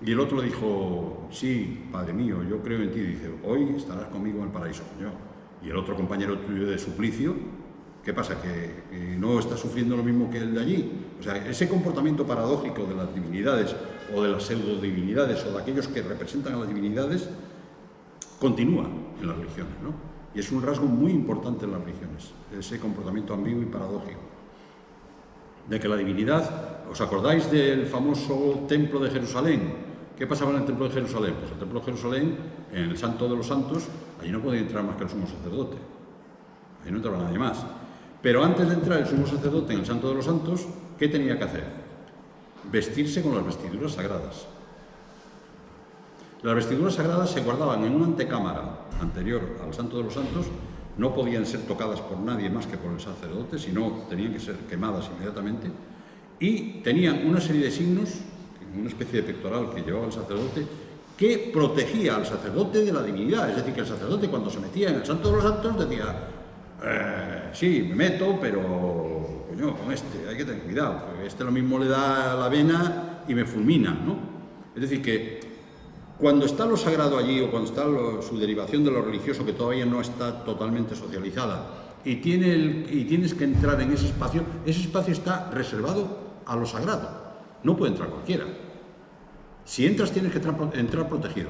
Speaker 2: Y el otro le dijo, sí, padre mío, yo creo en ti. Dice, hoy estarás conmigo en el paraíso, coño. Y el otro compañero tuyo de suplicio, ¿qué pasa? ¿Que no está sufriendo lo mismo que el de allí? O sea, ese comportamiento paradójico de las divinidades o de las pseudo-divinidades o de aquellos que representan a las divinidades continúa en las religiones, ¿no? Y es un rasgo muy importante en las religiones, ese comportamiento ambiguo y paradójico. De que la divinidad, ¿os acordáis del famoso templo de Jerusalén? ¿Qué pasaba en el templo de Jerusalén? Pues el templo de Jerusalén, en el Santo de los Santos, allí no podía entrar más que el sumo sacerdote. Ahí no entraba nadie más. Pero antes de entrar el sumo sacerdote en el Santo de los Santos, ¿qué tenía que hacer? Vestirse con las vestiduras sagradas. Las vestiduras sagradas se guardaban en una antecámara anterior al Santo de los Santos, no podían ser tocadas por nadie más que por el sacerdote, sino tenían que ser quemadas inmediatamente, y tenían una serie de signos, una especie de pectoral que llevaba el sacerdote, que protegía al sacerdote de la divinidad. Es decir, que el sacerdote, cuando se metía en el Santo de los Santos, decía, sí, me meto, pero coño, con este hay que tener cuidado, porque este lo mismo le da la vena y me fulmina, ¿no? Es decir, que cuando está lo sagrado allí, o cuando está su derivación de lo religioso, que todavía no está totalmente socializada, y tienes que entrar en ese espacio está reservado a lo sagrado, no puede entrar cualquiera. Si entras tienes que entrar protegido.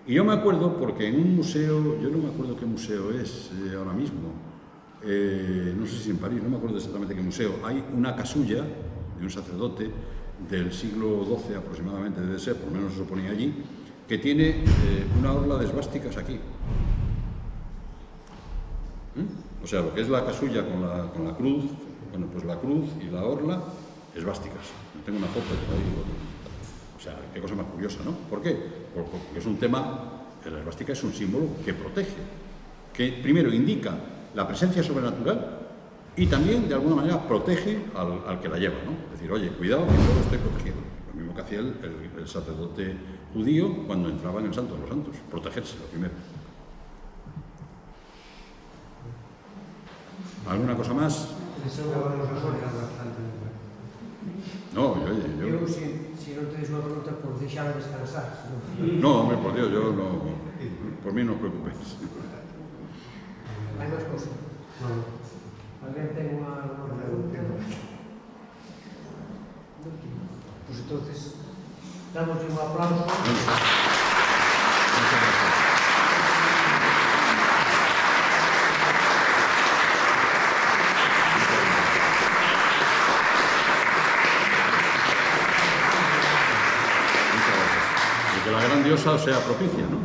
Speaker 2: Y yo me acuerdo, porque en un museo, yo no me acuerdo qué museo es ahora mismo, no sé si en París, no me acuerdo exactamente qué museo, hay una casulla de un sacerdote del siglo XII aproximadamente, debe ser, por lo menos eso ponía allí, que tiene una orla de esvásticas aquí. O sea, lo que es la casulla con la cruz, bueno, pues la cruz y la orla, esvásticas. Tengo una foto por ahí. O sea, qué cosa más curiosa, ¿no? ¿Por qué? Porque es un tema, la esvástica es un símbolo que protege, que primero indica la presencia sobrenatural y también, de alguna manera, protege al que la lleva, ¿no? Es decir, oye, cuidado, que yo estoy protegido. Lo mismo que hacía el sacerdote judío cuando entraba en el Santo de los Santos, protegerse lo primero. ¿Alguna cosa más? No, oye,
Speaker 1: yo si non tedes unha pregunta, por deixar descansar.
Speaker 2: No, hombre, por Dios, yo no, por mí no os preocupéis.
Speaker 1: Hai máis cosas? Non. Alguén ten unha pregunta? Pues entonces, damos un aplauso.
Speaker 2: Que la gran diosa sea propicia, ¿no?